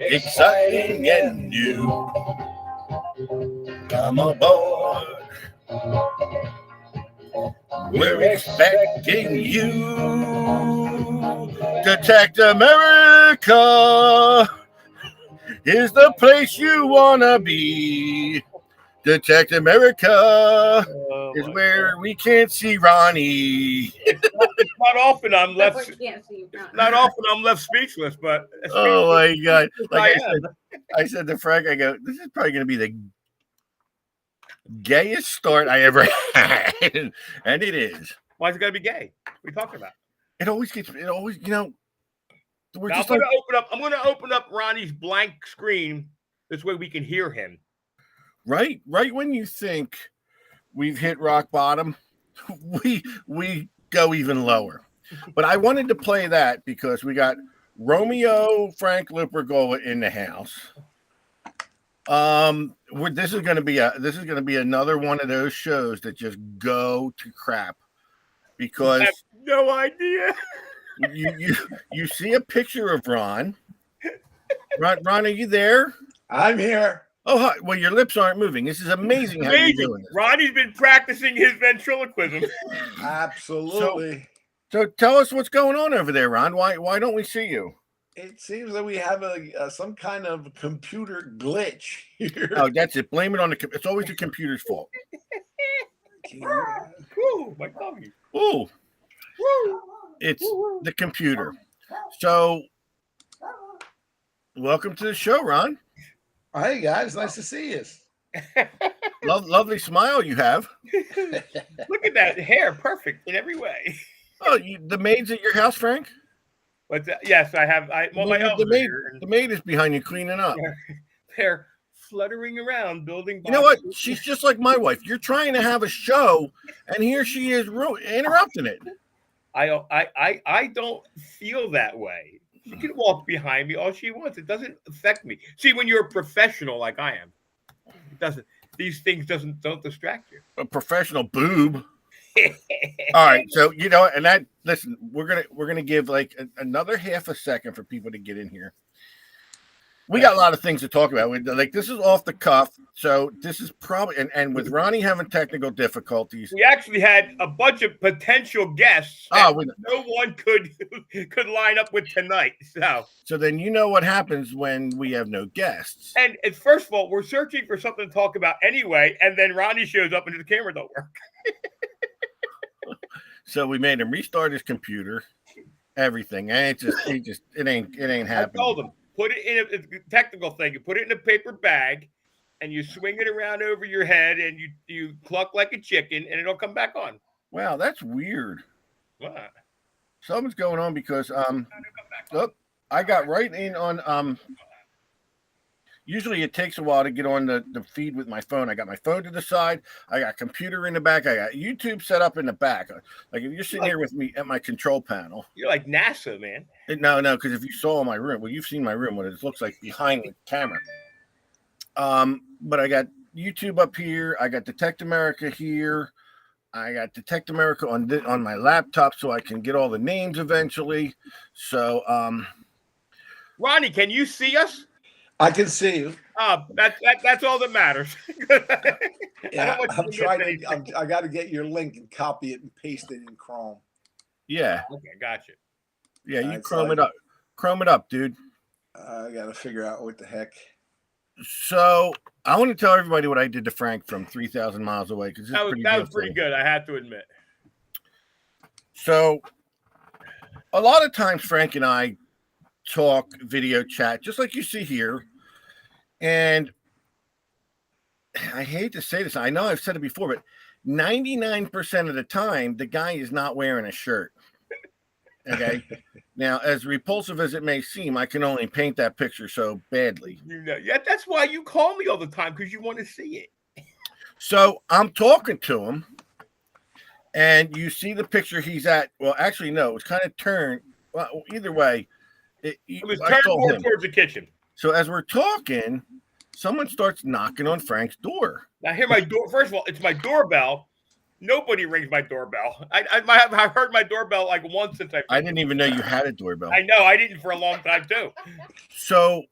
exciting and new. Come aboard. We're expecting you. Detect America is the place you want to be. Detect America is where we can't see Ronnie. It's not often I'm left. Not often I'm left speechless, but Oh my God! Like am. I said to Frank, I go, this is probably going to be the gayest start I ever had, and it is. Why is it got to be gay? What are you talking about? It always, we're Now, just I'm going to open up Ronnie's blank screen. This way we can hear him. Right when you think we've hit rock bottom, we go even lower. But I wanted to play that because we got Romeo Frank Lupergola in the house. This is going to be another one of those shows that just go to crap because I have no idea. you see a picture of Ron. Ron, are you there? I'm here. Oh, hi. Well, your lips aren't moving. This is amazing. How you're doing this. Ronnie's been practicing his ventriloquism. Absolutely. So tell us what's going on over there, Ron. Why don't we see you? It seems that we have some kind of computer glitch here. Oh, that's it. Blame it on the. It's always the computer's fault. Ooh, my tummy. Ooh. It's the computer. So, welcome to the show, Ron. Hey guys, nice to see you. Lovely smile you have. Look at that hair, perfect in every way. Oh, the maid's at your house, Frank? But yes, I have. The maid is behind you cleaning up. They're fluttering around building boxes. You know what? She's just like my wife. You're trying to have a show, and here she is interrupting it. I don't feel that way. She can walk behind me all she wants. It doesn't affect me. See, when you're a professional like I am, it doesn't. These things don't distract you. A professional boob. All right, so and that. Listen, we're gonna give like another half a second for people to get in here. We got a lot of things to talk about. Like this is off the cuff, so this is probably and with Ronnie having technical difficulties, we actually had a bunch of potential guests. No one could line up with tonight. So then you know what happens when we have no guests. And first of all, we're searching for something to talk about anyway, and then Ronnie shows up and the camera don't work. So we made him restart his computer, everything, and it ain't happening. I told him. Put it in a technical thing. You put it in a paper bag, and you swing it around over your head, and you cluck like a chicken, and it'll come back on. Wow, that's weird. What? Something's going on because I got right in on Usually it takes a while to get on the feed with my phone. I got my phone to the side. I got computer in the back. I got YouTube set up in the back. Like if you're sitting here with me at my control panel. You're like NASA, man. No, because if you saw my room, well, you've seen my room, what it looks like behind the camera. But I got YouTube up here. I got Detect America here. I got Detect America on my laptop so I can get all the names eventually. So, Ronnie, can you see us? I can see you. That's all that matters. Yeah, I got to get your link and copy it and paste it in Chrome. Yeah. Okay, gotcha. Yeah, you Chrome it up. Chrome it up, dude. I got to figure out what the heck. So I want to tell everybody what I did to Frank from 3,000 miles away because that was pretty good. I have to admit. So a lot of times Frank and I talk, video chat, just like you see here. And I hate to say this. I know I've said it before, but 99% of the time, the guy is not wearing a shirt. Okay. Now, as repulsive as it may seem, I can only paint that picture so badly. Yeah, that's why you call me all the time, because you want to see it. So I'm talking to him, and you see the picture he's at. Well, actually, no, it was kind of turned. Well, either way, it was turned more towards the kitchen. So as we're talking, someone starts knocking on Frank's door. Now, hear my door. First of all, it's my doorbell. Nobody rings my doorbell. I've heard my doorbell like once since I didn't even know you had a doorbell. I know I didn't for a long time too. So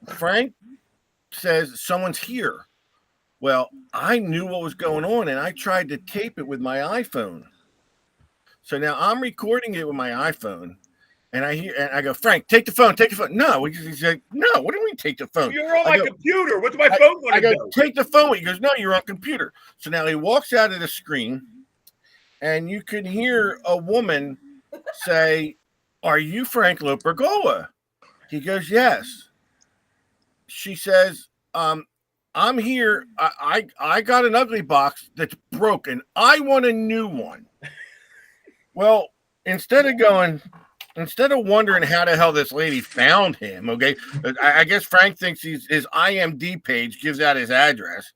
Frank says someone's here. Well, I knew what was going on, and I tried to tape it with my iPhone. So now I'm recording it with my iPhone, and I go, Frank, take the phone, take the phone. No, he's like, no. What do you mean take the phone? You're on my computer. What's my phone going to do? I go, take the phone. He goes, no, you're on computer. So now he walks out of the screen, and you can hear a woman say, "Are you Frank Lopergola?" He goes, yes. She says, I'm here. I got an ugly box that's broken. I want a new one. Well, instead of wondering how the hell this lady found him, okay, I guess Frank thinks his IMD page gives out his address.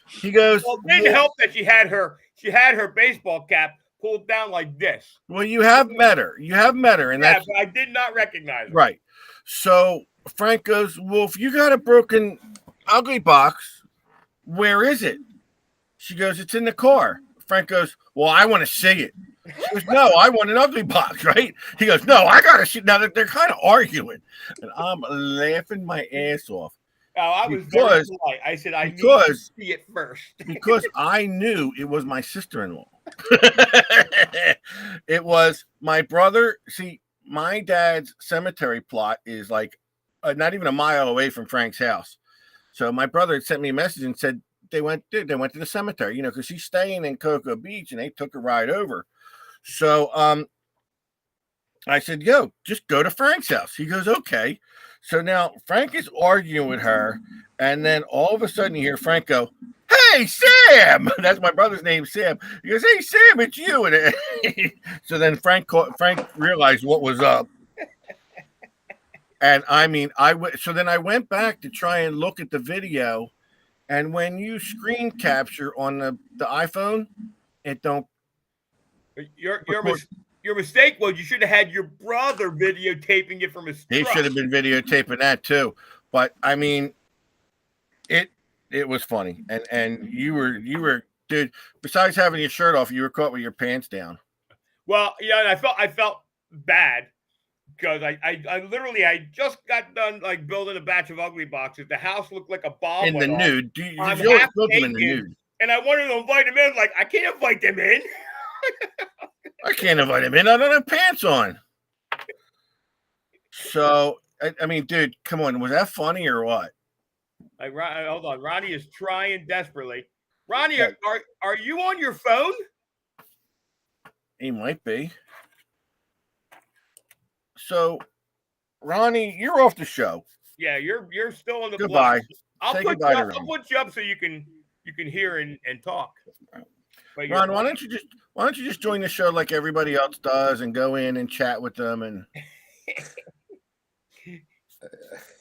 He goes, well, it didn't help that she had her baseball cap pulled down like this. Well, you have met her. And yeah, but I did not recognize her. Right. So Frank goes, well, if you got a broken ugly box, where is it? She goes, it's in the car. Frank goes, well, I want to see it. She goes, no, I want an ugly box, right? He goes, no, I got to see. Now they're kind of arguing, and I'm laughing my ass off. Oh, I was very polite. I said, I need to see it first. Because I knew it was my sister-in-law. It was my brother. See, my dad's cemetery plot is like not even a mile away from Frank's house. So my brother had sent me a message and said they went to the cemetery, because she's staying in Cocoa Beach, and they took a ride over. So I said, yo, just go to Frank's house. He goes, okay. So now Frank is arguing with her, and then all of a sudden you hear Frank go, hey, Sam! That's my brother's name, Sam. He goes, hey, Sam, it's you. And so then Frank realized what was up. And I mean, so then I went back to try and look at the video, and when you screen capture on the iPhone, it don't. Your mistake was you should have had your brother videotaping it from his truck. He should have been videotaping that too. But I mean, it was funny. And you were dude, besides having your shirt off, you were caught with your pants down. Well, yeah, and I felt bad because I literally just got done like building a batch of ugly boxes. The house looked like a bomb in the nude. I'm you half naked, in the nude. And I wanted to invite him in. Like, I can't invite them in. I can't invite him in. I don't have pants on. So, I mean, dude, come on. Was that funny or what? Hold on. Ronnie is trying desperately. Ronnie, are you on your phone? He might be. So, Ronnie, you're off the show. Yeah, you're still on the goodbye. I'll put you up so you can hear and talk. But Ron, why don't you just join the show like everybody else does and go in and chat with them and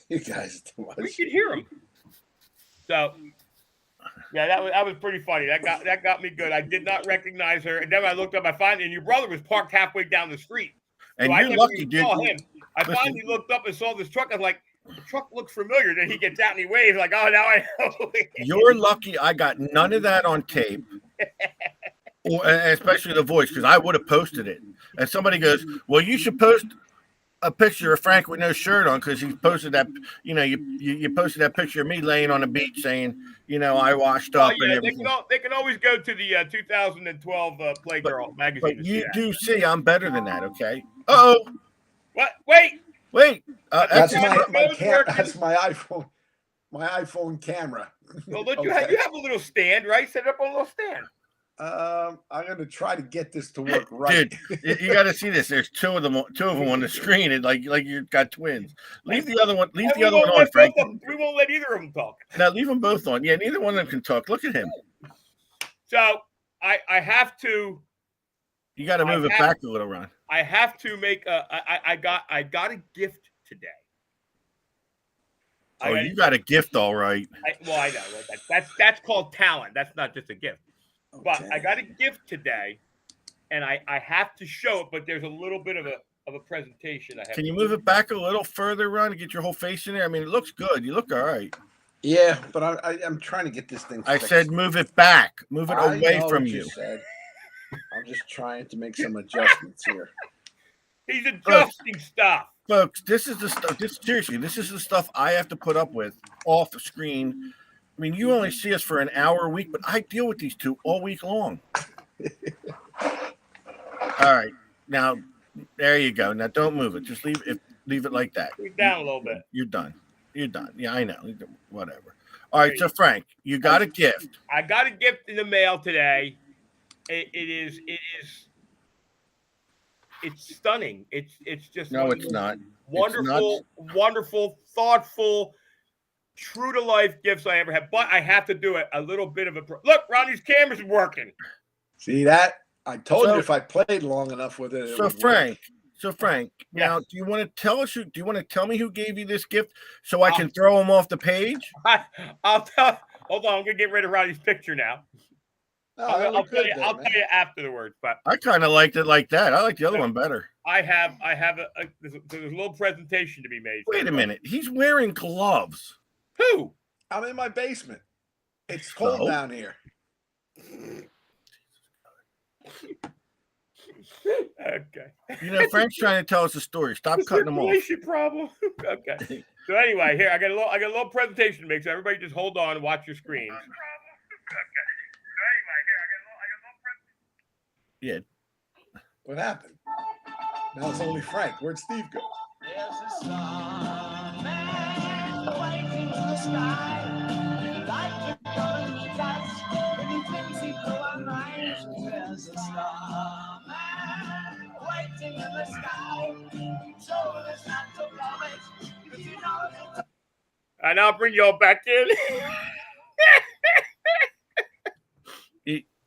you guys too much. We could hear them. So yeah, that was pretty funny. That got me good. I did not recognize her, and then I looked up. I found, and your brother was parked halfway down the street. And so you're lucky, dude. I finally looked up and saw this truck. I was like, the truck looks familiar. Then he gets out and he waves like, oh, now I know. You're lucky I got none of that on tape, or especially the voice, because I would have posted it. And somebody goes, well, you should post a picture of Frank with no shirt on because he posted that, you posted that picture of me laying on the beach saying, I washed up and everything. They can always go to the 2012 Playgirl magazine. But you do see I'm better than that, okay? Uh-oh. What? Wait. That's my iPhone. My iPhone camera. Well, look, you have a little stand, right? Set up a little stand. I'm gonna try to get this to work right. Dude, you got to see this. There's two of them on the screen, and like you've got twins. Leave the other one. Leave the other one on, Frank. We won't let either of them talk. Now leave them both on. Yeah, neither one of them can talk. Look at him. So I have to. You got to move it back a little, Ron. I have to make I got a gift today. Oh, you got a gift, all right. I know. That's called talent. That's not just a gift. Okay. But I got a gift today, and I have to show it. But there's a little bit of a presentation. Can you move it back a little further, Ron, to get your whole face in there? I mean, it looks good. You look all right. Yeah, but I'm trying to get this thing I fixed. said move it back. Move it I away know from what you. said. I'm just trying to make some adjustments here. He's adjusting stuff. Folks, this is the stuff. Seriously, this is the stuff I have to put up with off the screen. I mean, you only see us for an hour a week, but I deal with these two all week long. All right, now there you go. Now don't move it. Just leave it like that. He's down a little bit. You're done. You're done. Yeah, I know. Whatever. All right, so Frank, you got a gift. I got a gift in the mail today. It's stunning. It's just No, it's not. Wonderful, wonderful, thoughtful, true to life gifts I ever had. But I have to do it a little bit of a look. Ronnie's camera's working. See that? I told you if I played long enough with it. So Frank, Yes. now do you want to tell us? Do you want to tell me who gave you this gift so I can throw him off the page? I'll tell. Hold on, I'm gonna get rid of Ronnie's picture now. I'll tell you afterwards. But I kind of liked it like that. I like the other one better. I have there's a little presentation to be made. Wait a minute. He's wearing gloves. Who? I'm in my basement. It's cold down here. Okay. You know, Frank's trying to tell us a story. Stop cutting him off. Problem. Okay. So anyway, here I got a little presentation to make. So everybody just hold on and watch your screens. Yeah. What happened? Now it's only Frank. Where'd Steve go? There's a starman waiting in the sky. Like you're gonna meet us, and he thinks he blew our minds. There's a starman waiting in the sky. So there's not to promise, because you know that. And I'll bring you all back in.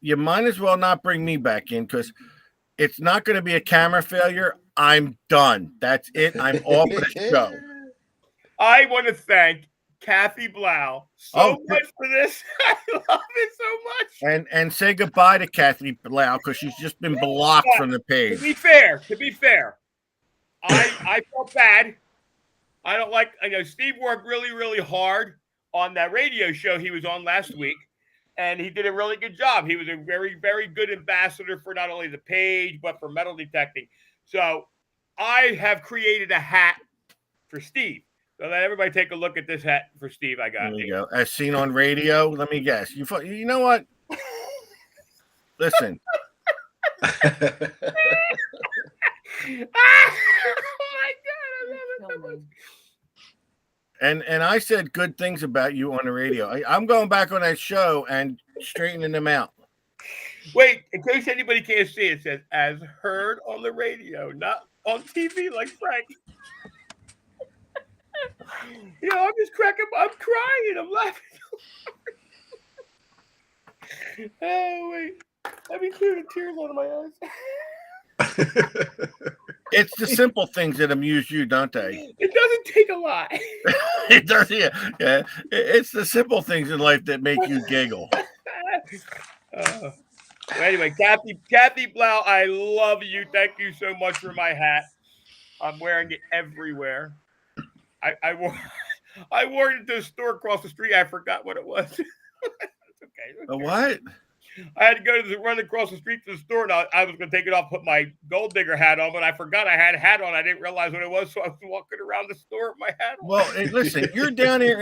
You might as well not bring me back in because it's not going to be a camera failure. I'm done. That's it. I'm off the show. I want to thank Kathy Blau so much for this. I love it so much. And say goodbye to Kathy Blau because she's just been blocked from the page. To be fair, I felt bad. I don't like. I know Steve worked really, really hard on that radio show he was on last week, and he did a really good job. He was a very, very good ambassador for not only the page but for metal detecting. So I have created a hat for Steve. So let everybody take a look at this hat for Steve. I got. There you go. As seen on radio. Let me guess. You know what? Listen. Oh my God, I love it so much. And I said good things about you on the radio. I'm going back on that show and straightening them out. Wait, in case anybody can't see, it says as heard on the radio, not on TV like Frank. You know, I'm just cracking. I'm crying. I'm laughing. Oh wait, let me clear the tears out of my eyes. It's the simple things that amuse you, don't they? It doesn't take a lot. It does, yeah. It's the simple things in life that make you giggle. Anyway, Kathy Blau, I love you. Thank you so much for my hat. I'm wearing it everywhere. I wore it to the store across the street. I forgot what it was. It's okay. A what? I had to go to run across the street to the store, and I was going to take it off, put my gold digger hat on, but I forgot I had a hat on. I didn't realize what it was, so I was walking around the store with my hat on. Well, listen, you're down here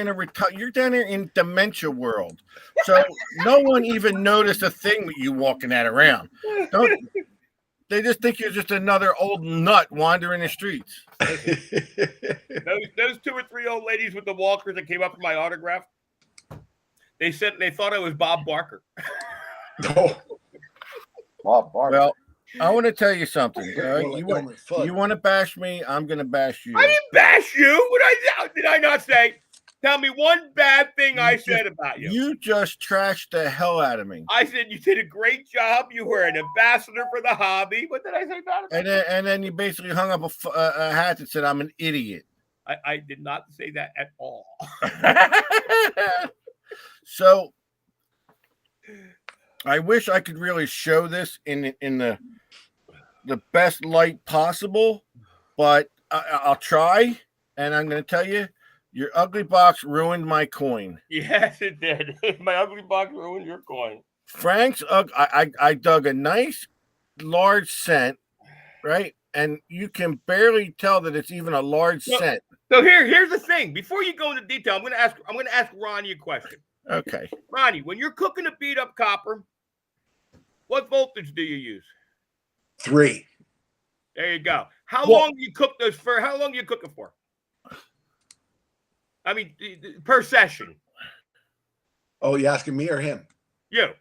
you're down here in dementia world, so no one even noticed a thing with you walking that around. They just think you're just another old nut wandering the streets. Those 2 or 3 old ladies with the walkers that came up for my autograph, they said they thought I was Bob Barker. Oh. Bob Barker. Well, I want to tell you something. All right? Well, you want to bash me? I'm going to bash you. I didn't bash you. Did I not say? Tell me one bad thing I said about you. You just trashed the hell out of me. I said you did a great job. You were an ambassador for the hobby. What did I say about it? And then you basically hung up a hat that said I'm an idiot. I did not say that at all. So I wish I could really show this in the best light possible, but I'll try. And I'm going to tell you, Your ugly box ruined my coin. Yes, it did. My ugly box ruined your coin. Frank's I dug a nice large cent, right? And you can barely tell that it's even a large cent. So here's the thing. Before you go into detail, I'm gonna ask Ronnie a question. Okay. Ronnie, when you're cooking a beat up copper, what voltage do you use? 3. There you go. How long do you cook those for? How long do you cook it for? I mean, per session. Oh, you asking me or him? You.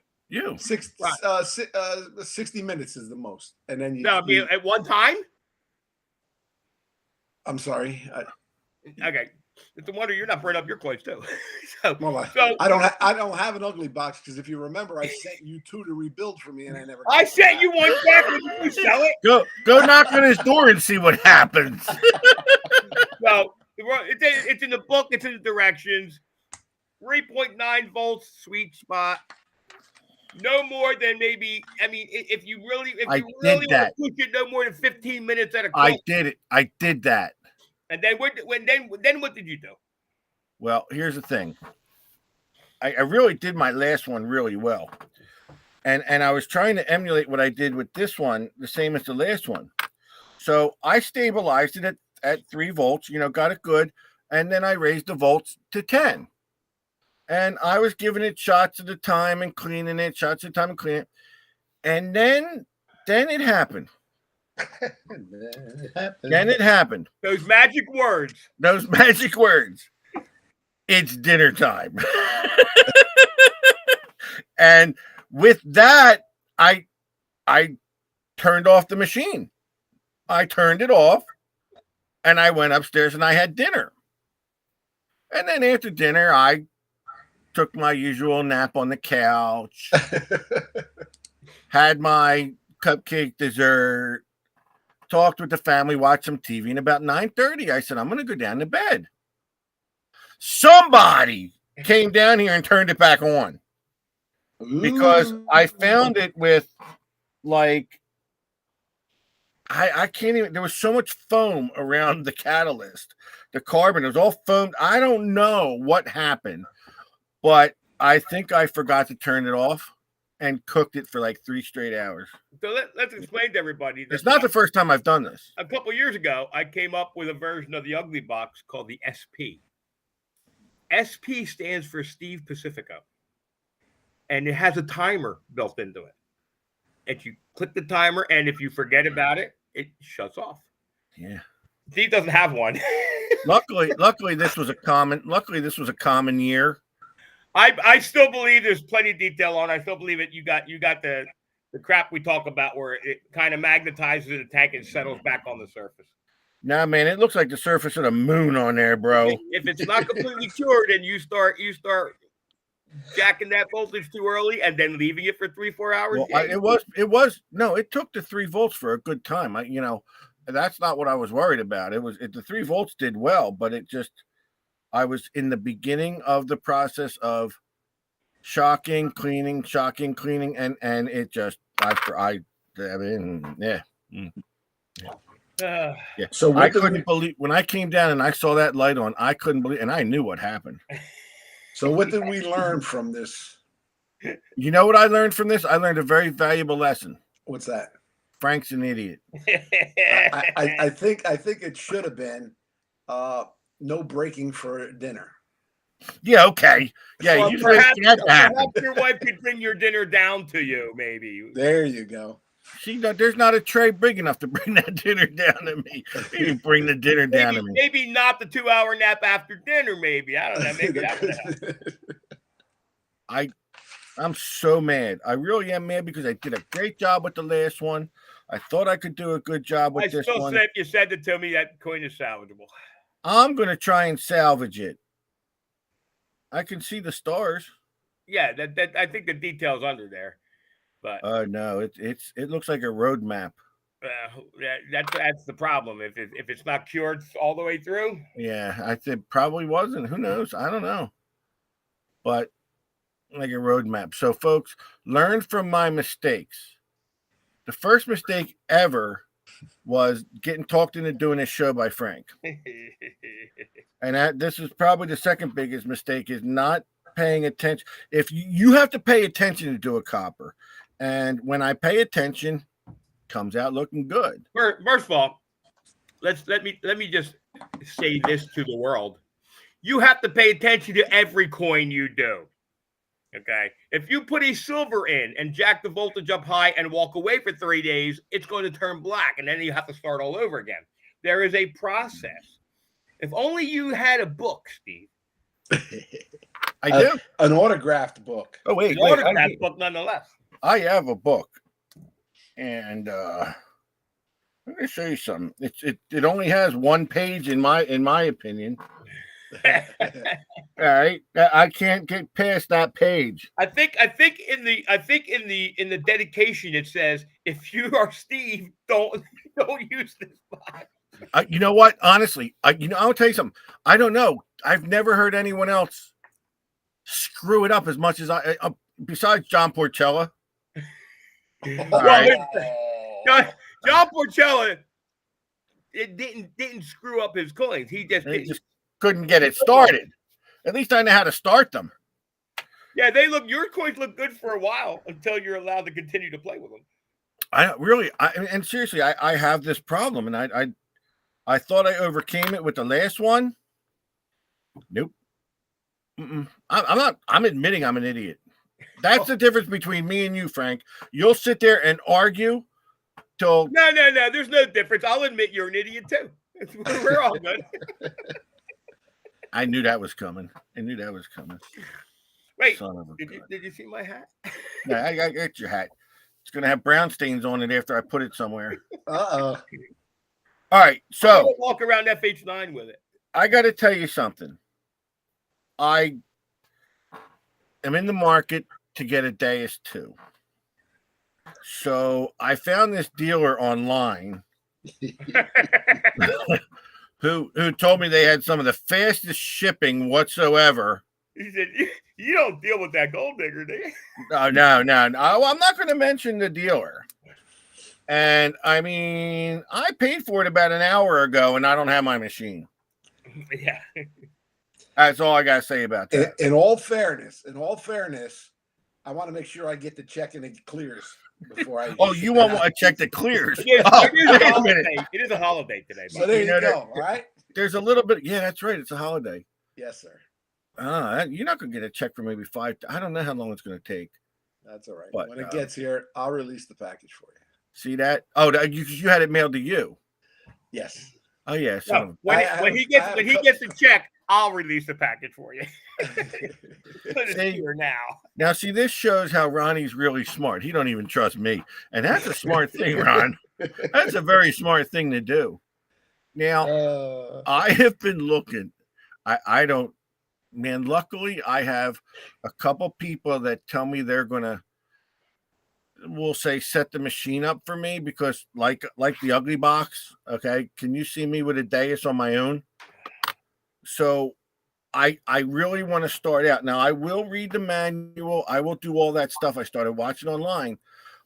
60 minutes is the most, and then No, I mean, at one time. I'm sorry. Okay, it's a wonder you're not burning up your coins too. so I don't have an ugly box because if you remember, I sent you 2 to rebuild for me, and I never. I sent you one back when you sell it. Go knock on his door and see what happens. So it's in the book. It's in the directions. 3.9 volts, sweet spot. No more than maybe. I mean, if you really want to push it, no more than 15 minutes at a cook. I did it. I did that. And then what did you do? Well, here's the thing. I really did my last one really well. And I was trying to emulate what I did with this one, the same as the last one. So I stabilized it at 3 volts, got it good. And then I raised the volts to 10. And I was giving it shots at a time and cleaning it, shots at a time and cleaning it. And then it happened. Then it happened. Those magic words. It's dinner time. And with that, I turned off the machine. I turned it off and I went upstairs and I had dinner. And then after dinner, I took my usual nap on the couch, had my cupcake dessert, talked with the family, watched some TV, and about 9:30, I said, I'm going to go down to bed. Somebody came down here and turned it back on because I found it with I can't even, there was so much foam around the catalyst, the carbon, it was all foamed. I don't know what happened, but I think I forgot to turn it off and cooked it for 3 straight hours. So let's explain to everybody. It's not the first time I've done this. A couple years ago, I came up with a version of the ugly box called the SP. SP stands for Steve Pacifico. And it has a timer built into it. And you click the timer, and if you forget about it, it shuts off. Yeah. Steve doesn't have one. Luckily, this was a common year. I still believe there's plenty of detail on it. I still believe it. You got the crap we talk about where it kind of magnetizes the tank and settles back on the surface. Nah, man, it looks like the surface of the moon on there, bro. If it's not completely cured and you start jacking that voltage too early and then leaving it for 3-4 hours. Well, it took the 3 volts for a good time. That's not what I was worried about. The 3 volts did well, but I was in the beginning of the process of shocking, cleaning, and it just, yeah. Yeah. So I couldn't believe when I came down and I saw that light on. I couldn't believe, and I knew what happened. So what did we learn from this? You know what I learned from this? I learned a very valuable lesson. What's that? Frank's an idiot. I think it should have been no breaking for dinner. Yeah, okay. Yeah, well, you perhaps perhaps your wife could bring your dinner down to you, maybe. There you go. There's not a tray big enough to bring that dinner down to me. You bring the dinner down to me. Maybe not the 2-hour nap after dinner, maybe. I don't know. Maybe that would help. I'm so mad. I really am mad because I did a great job with the last one. I thought I could do a good job with this one. You said it to me, that coin is salvageable. I'm going to try and salvage it. I can see the stars. Yeah, that I think the detail's under there. But no, it looks like a road map. That's the problem. If it's not cured all the way through. Yeah, I think probably wasn't. Who knows? I don't know. But like a road map. So, folks, learn from my mistakes. The first mistake ever was getting talked into doing this show by Frank. And this is probably the second biggest mistake is not paying attention. If you have to pay attention to do a copper, and when I pay attention, comes out looking good. First of all, let me just say this to the world. You have to pay attention to every coin you do. Okay. If you put a silver in and jack the voltage up high and walk away for 3 days, it's going to turn black, and then you have to start all over again. There is a process. If only you had a book, Steve. I do. An autographed book. Oh wait, You ordered that book nonetheless. I have a book, and I'm going to show you something. It only has one page in my opinion. All right, I can't get past that page. I think in the dedication it says, if you are Steve, don't use this box. You know what? Honestly, I'll tell you something. I don't know. I've never heard anyone else screw it up as much as I. Besides John Porcella. Well, right. John Porcella, it didn't screw up his coins. He just Couldn't get it started. At least I know how to start them. Yeah, your coins look good for a while until you're allowed to continue to play with them. And seriously, I have this problem, and I thought I overcame it with the last one. Nope. I'm admitting I'm an idiot. That's the difference between me and you, Frank. You'll sit there and argue till No. There's no difference. I'll admit you're an idiot too. We're all good. I knew that was coming. Wait, Son of a did gun. you see my hat? Yeah, I got your hat. It's gonna have brown stains on it after I put it somewhere. Uh-oh. All right, I'm so gonna walk around FH9 with it. I got to tell you something. I am in the market to get a Deus 2. So I found this dealer online who told me they had some of the fastest shipping whatsoever. He said, "You don't deal with that gold digger, do you?" No. Well, I'm not going to mention the dealer. And I mean, I paid for it about an hour ago, and I don't have my machine. Yeah. That's all I got to say about that. In all fairness, I want to make sure I get the check and it clears before I. Oh, you want a check that clears? It is, Oh, it is a wait a holiday. minute. It is a holiday today. So Bob. there You you know, go. All right. There's a little bit. Yeah, that's right. It's a holiday. Yes, sir. You're not going to get a check for maybe 5. I don't know how long it's going to take. That's all right. But, when it gets here, I'll release the package for you. See that? Oh, you had it mailed to you. Yes. Oh, yeah. No, So, when he gets the check, I'll release the package for you. Put it See? here now. now, see, this shows how Ronnie's really smart. He don't even trust me. And that's a smart thing, Ron. That's a very smart thing to do. Now, I have been looking. I don't, man, luckily I have a couple people that tell me they're going to, we'll say, set the machine up for me because like the ugly box. Okay. Can you see me with a Deus on my own? So I really want to start out. Now I will read the manual. I will do all that stuff. I started watching online,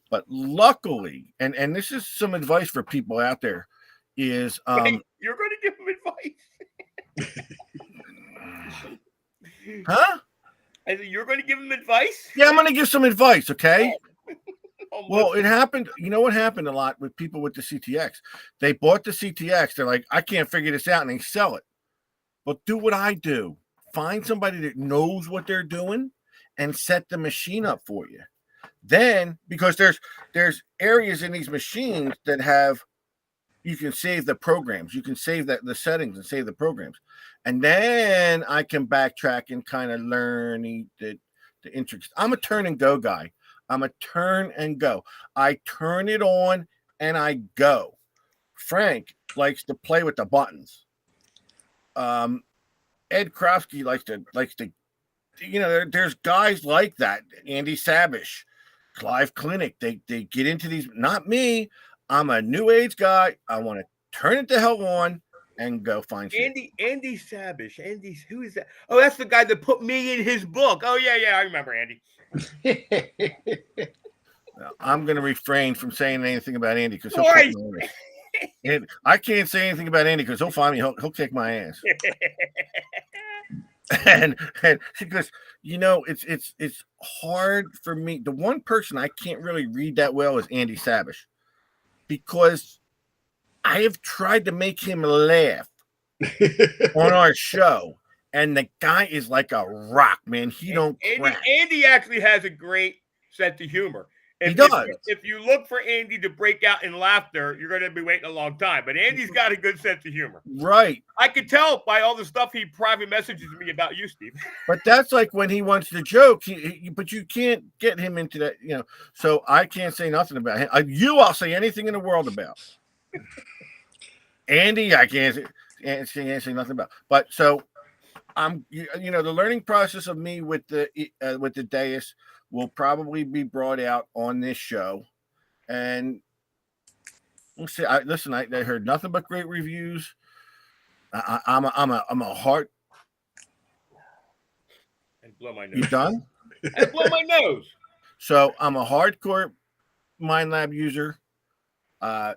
but luckily, and this is some advice for people out there is, Wait, you're going to give him advice? huh? I said, you're going to give him advice? Yeah, I'm going to give some advice. Okay. Oh, Well, it happened. You know what happened a lot with people with the CTX? They bought the CTX. They're like, I can't figure this out, and they sell it. But do what I do. Find somebody that knows what they're doing and set the machine up for you. Then, because there's areas in these machines that have, you can save the programs. You can save the settings and save the programs. And then I can backtrack and kind of learn the intricacies. I'm a turn and go guy. I'm a turn and go. I turn it on and I go. Frank likes to play with the buttons. Ed Krovsky likes to, you know, there's guys like that. Andy Sabish, Clive Clinic. They get into these. Not me. I'm a new age guy. I want to turn it the hell on and go find shit. Andy Sabish. Who is that? Oh, that's the guy that put me in his book. Oh, yeah, I remember Andy. I'm going to refrain from saying anything about Andy because Why? And I can't say anything about Andy because he'll find me. He'll kick my ass. And she goes, it's hard for me. The one person I can't really read that well is Andy Sabish, because I have tried to make him laugh on our show, and the guy is like a rock, man. He don't crack. Andy actually has a great sense of humor. He does. If you look for Andy to break out in laughter, you're going to be waiting a long time. But Andy's got a good sense of humor. Right. I could tell by all the stuff he private messages me about you, Steve. But that's like when he wants to joke. But you can't get him into that, So I can't say nothing about him. I'll say anything in the world about. Andy, I can't say nothing about. But so I'm, the learning process of me with the Deus will probably be brought out on this show, and we'll see. I heard nothing but great reviews. I'm a heart. And blow my nose. You done? And blow my nose. So I'm a hardcore MindLab user. And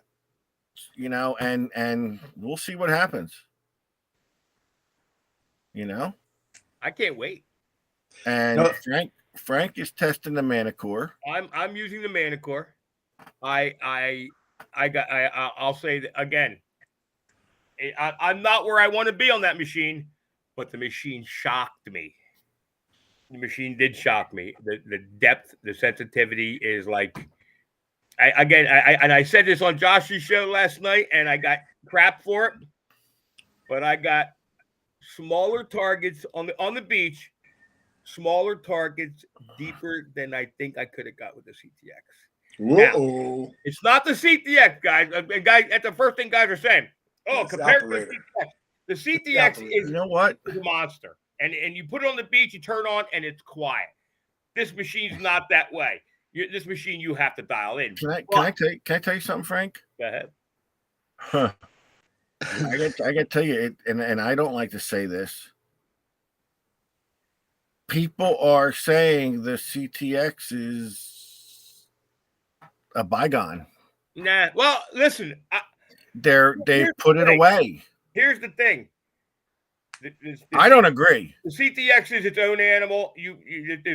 we'll see what happens. I can't wait. And No. Frank is testing the Manicore. I'm using the Manicore. I'll say that again. I'm not where I want to be on that machine, but the machine shocked me. The machine did shock me. The depth, the sensitivity is like. I said this on Josh's show last night, and I got crap for it, but I got smaller targets on the beach. Smaller targets, deeper than I think I could have got with the CTX. Whoa. It's not the CTX, guys. And guys, that's the first thing guys are saying. Oh, It's compared to the operator. CTX. The CTX operator. is You know what? a monster. And you put it on the beach, you turn on, and it's quiet. This machine's not that way. This machine, you have to dial in. Can I tell you something, Frank? Go ahead. Huh. I got to tell you it, and I don't like to say this. People are saying the CTX is a bygone. Nah. Well, listen. They put it away. Here's the thing. I don't agree. The CTX is its own animal.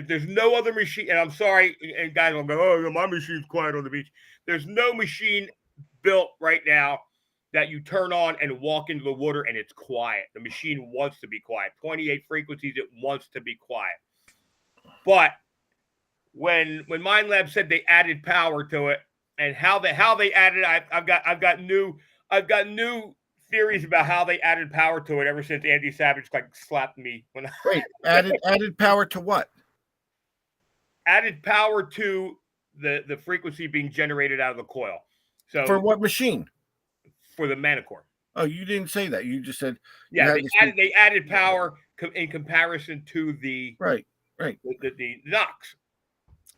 There's no other machine, and I'm sorry, and guys will go, "Oh, my machine's quiet on the beach." There's no machine built right now that you turn on and walk into the water and it's quiet. The machine wants to be quiet. 28 frequencies, it wants to be quiet. But when MindLab said they added power to it, and how they added, I've got new theories about how they added power to it ever since Andy Savage slapped me when Wait, added power to what? Added power to the frequency being generated out of the coil. So For what machine? For the Manicore. Oh, you didn't say that. You just said Yeah, they added power in comparison to the right. the Nox,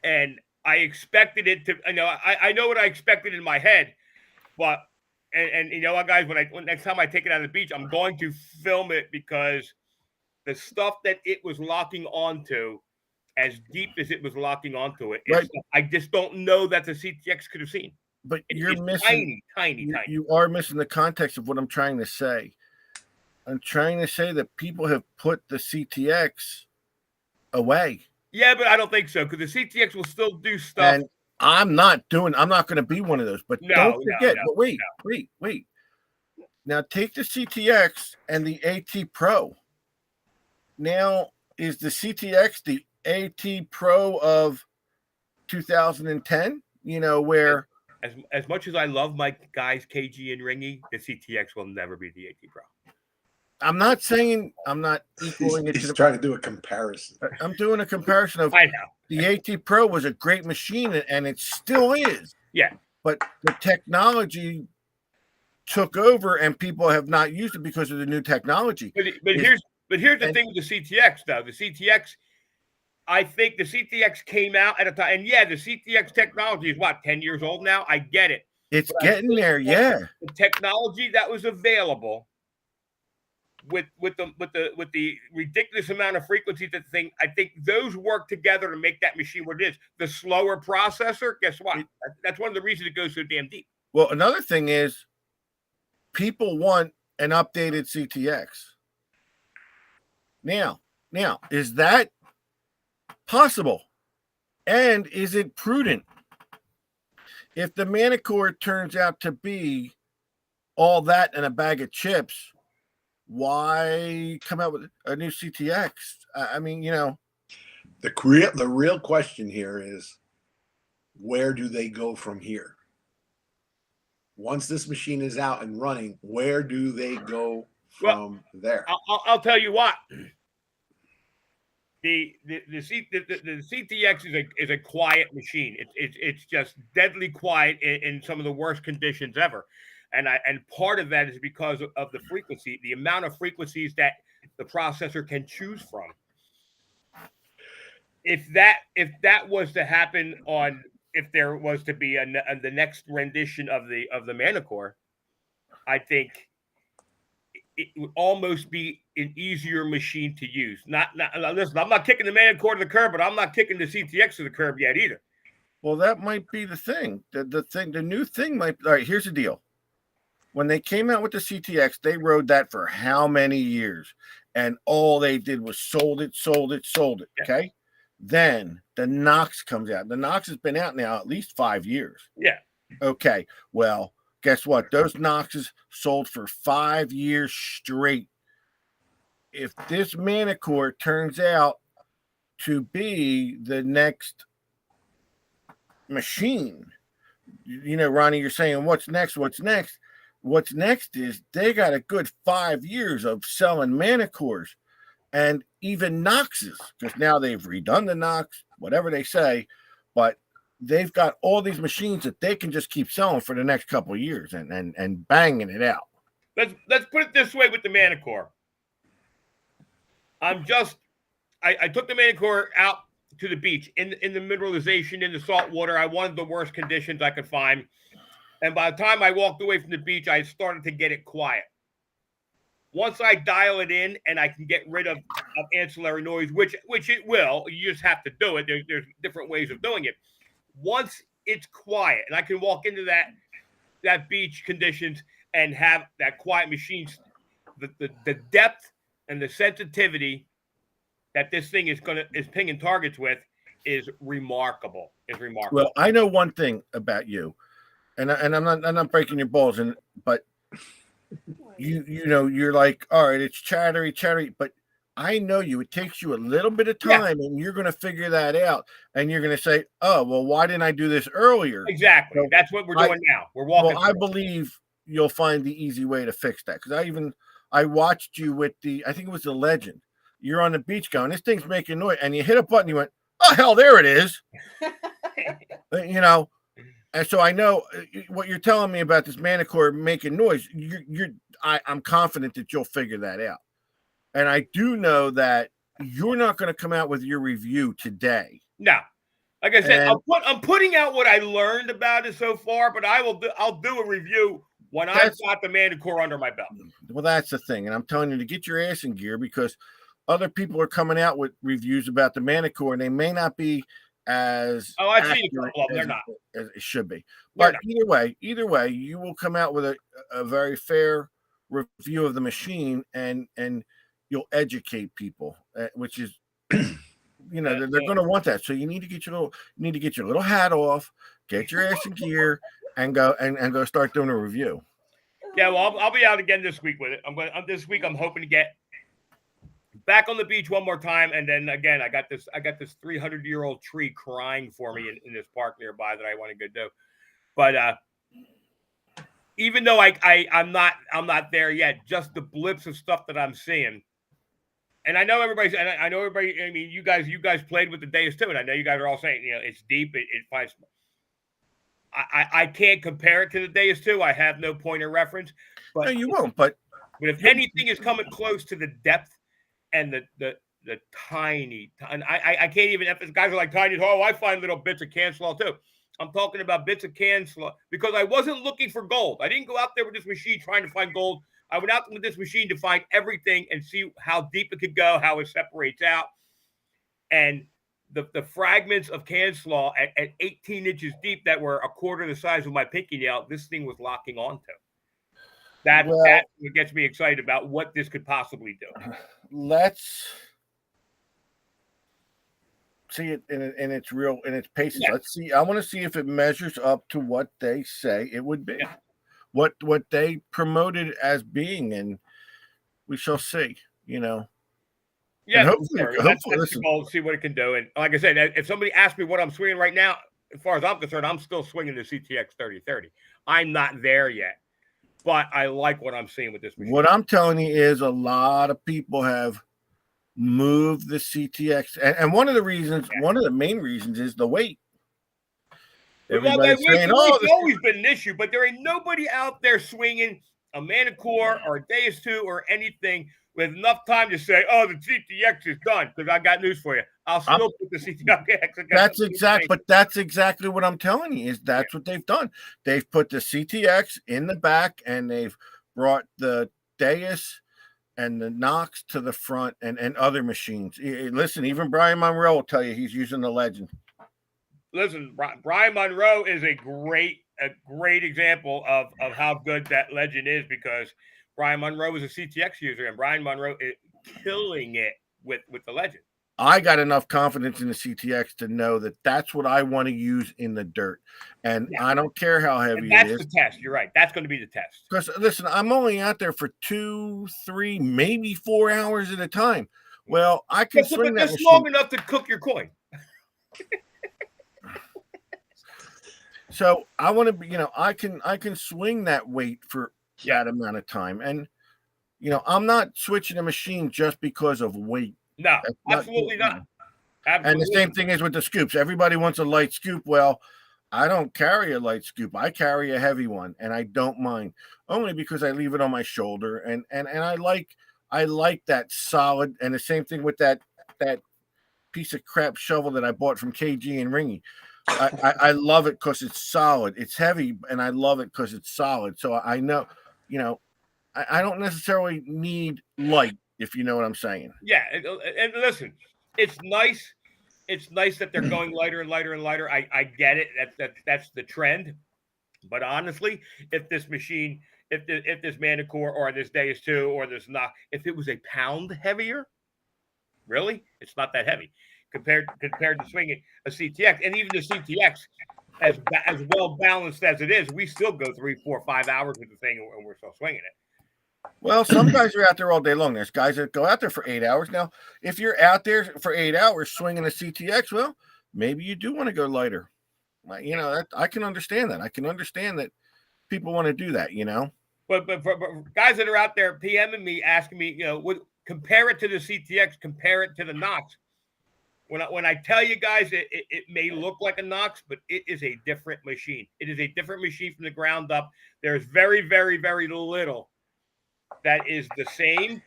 and I expected it to. I know what I expected in my head, but and you know what, guys, when next time I take it out of the beach, I'm going to film it because the stuff that it was locking onto, as deep as it was locking onto it, Right. I just don't know that the CTX could have seen. But It's you're missing tiny. You are missing the context of what I'm trying to say. I'm trying to say that people have put the CTX away. Yeah, but I don't think so, because the CTX will still do stuff. And I'm not going to be one of those. But don't forget. But wait. Now take the CTX and the AT Pro. Now, is the CTX the AT Pro of 2010? Where As much as I love my guys KG and Ringy, the CTX will never be the AT Pro. I'm not saying I'm not equaling it He's to trying to do a comparison. I'm doing a comparison of I know. the AT Pro was a great machine and it still is. Yeah. But the technology took over and people have not used it because of the new technology. But here's the thing with the CTX though. The CTX, I think the CTX came out at a time, and yeah, the CTX technology is 10 years old now. I get it. It's getting there, yeah. The technology that was available with the ridiculous amount of frequencies that thing, I think those work together to make that machine what it is. The slower processor, guess what? That's one of the reasons it goes so damn deep. Well, another thing is people want an updated CTX. Now, is that possible? And is it prudent? If the Manicore turns out to be all that and a bag of chips, why come out with a new CTX? I mean, The real question here is, where do they go from here? Once this machine is out and running, where do they go from there? I'll tell you what. The CTX is a quiet machine. It's just deadly quiet in some of the worst conditions ever, and part of that is because of the frequency, the amount of frequencies that the processor can choose from. If that was to happen if there was to be the next rendition of the Manicore, I think it would almost be an easier machine to use. Listen, I'm not kicking the Manicore to the curb, but I'm not kicking the CTX to the curb yet either. Well, that might be the thing. The new thing might. All right, here's the deal. When they came out with the CTX, they rode that for how many years? And all they did was sold it. Yeah. Okay. Then the Knox comes out. The Knox has been out now at least 5 years. Yeah. Okay. Well, guess what? Those Knoxes sold for 5 years straight. If this Manicore turns out to be the next machine, Ronnie, you're saying what's next? What's next is they got a good 5 years of selling Manicores and even Knoxes, because now they've redone the Knox, whatever they say, but they've got all these machines that they can just keep selling for the next couple of years and banging it out. Let's put it this way with the Manicore. I took the Manicore out to the beach in the mineralization, in the salt water. I wanted the worst conditions I could find. And by the time I walked away from the beach, I started to get it quiet. Once I dial it in and I can get rid of ancillary noise, which it will, you just have to do it. There's different ways of doing it. Once it's quiet and I can walk into that beach conditions and have that quiet machine, the depth and the sensitivity that this thing is pinging targets with is remarkable. Well, I know one thing about you, and I'm not breaking your balls, but you're like, all right, it's chattery, but I know you. It takes you a little bit of time, and you're going to figure that out, and you're going to say, oh, well, why didn't I do this earlier? Exactly. So that's what we're doing now. We're walking. Well, I believe you'll find the easy way to fix that, because I watched you with I think it was the Legend. You're on the beach going, this thing's making noise, and you hit a button. You went, oh hell, there it is. And so I know what you're telling me about this Manicore making noise. I'm confident that you'll figure that out. And I do know that you're not going to come out with your review today. No, like I said, I'm putting out what I learned about it so far, but I'll do a review when I've got the Manicore under my belt. Well, that's the thing, and I'm telling you to get your ass in gear, because other people are coming out with reviews about the Manicore, and they may not be as I've seen a couple of them. They're not as it should be. But either way, you will come out with a very fair review of the machine, and you'll educate people, which is they're going to want that. So you need to get your little hat off, get your ass in gear, and go start doing a review. Yeah, well, I'll be out again this week with it. This week I'm hoping to get back on the beach one more time, and then again I got this 300-year-old tree crying for me in this park nearby that I want to go do. But even though I'm not there yet, just the blips of stuff that I'm seeing. And I know everybody. I mean, you guys played with the Deus too, and I know you guys are all saying, it's deep. It finds. I can't compare it to the Deus 2. I have no point of reference. But no, you won't. But if anything is coming close to the depth and the tiny, and I can't even. Guys are like tiny. Oh, I find little bits of CanSlaw too. I'm talking about bits of CanSlaw because I wasn't looking for gold. I didn't go out there with this machine trying to find gold. I went out with this machine to find everything and see how deep it could go, how it separates out. And the fragments of CanSlaw at 18 inches deep that were a quarter the size of my pinky nail, this thing was locking onto. That's Well- what gets me excited about what this could possibly do. Let's see it in its real in its paces. Yeah. Let's see. I want to see if it measures up to what they say it would be, Yeah. what they promoted as being, and we shall see. You know, Yeah, for hopefully- sure. hopefully, That's the listen. goal, see what it can do. And like I said, if somebody asks me what I'm swinging right now, as far as I'm concerned, I'm still swinging the CTX 3030. I'm not there yet, but I like what I'm seeing with this machine. What I'm telling you is a lot of people have moved the CTX, and one of the reasons, one of the main reasons, is the weight. Everybody's saying, "Oh, it's always been an issue," but there ain't nobody out there swinging a Manicore or a Deus 2 or anything with enough time to say, "Oh, the CTX is done." Because I got news for you, I'll still put the CTX. That's exactly what I'm telling you. Is that's what they've done? They've put the CTX in the back, and they've brought the Deus and the Knox to the front, and other machines. Listen, even Brian Monroe will tell you he's using the Legend. Listen, Brian Monroe is a great example of how good that Legend is, because Brian Monroe is a CTX user, and Brian Monroe is killing it with the Legend. I got enough confidence in the CTX to know that that's what I want to use in the dirt, and I don't care how heavy That's it is. the test. You're right. That's going to be the test. Because listen, I'm only out there for 2, 3, maybe 4 hours at a time. Well, I can swing that That's machine. long enough to cook your coin. So I want to be, I can swing that weight for that amount of time, and I'm not switching a machine just because of weight. No, That's absolutely not. And the same thing is with the scoops. Everybody wants a light scoop. Well, I don't carry a light scoop. I carry a heavy one, and I don't mind, only because I leave it on my shoulder, and I like that solid. And the same thing with that piece of crap shovel that I bought from KG and Ringy. I love it because it's solid. It's heavy, and I love it because it's solid. So I know, I don't necessarily need light, if you know what I'm saying. Yeah, and listen, it's nice. It's nice that they're going lighter and lighter and lighter. I get it. That's the trend. But honestly, if this machine, if this Manicore or this Deus 2 or this Knox, if it was a pound heavier, really, it's not that heavy compared to swinging a CTX. And even the CTX, as well balanced as it is, we still go 3, 4, 5 hours with the thing, and we're still swinging it. Well, some guys are out there all day long. There's guys that go out there for 8 hours. Now, if you're out there for 8 hours swinging a CTX, well, maybe you do want to go lighter. I can understand that. I can understand that people want to do that. But for guys that are out there PMing me, asking me, compare it to the CTX, compare it to the Knox. When I tell you guys it may look like a Knox, but it is a different machine. It is a different machine from the ground up. There's very, very, very little that is the same.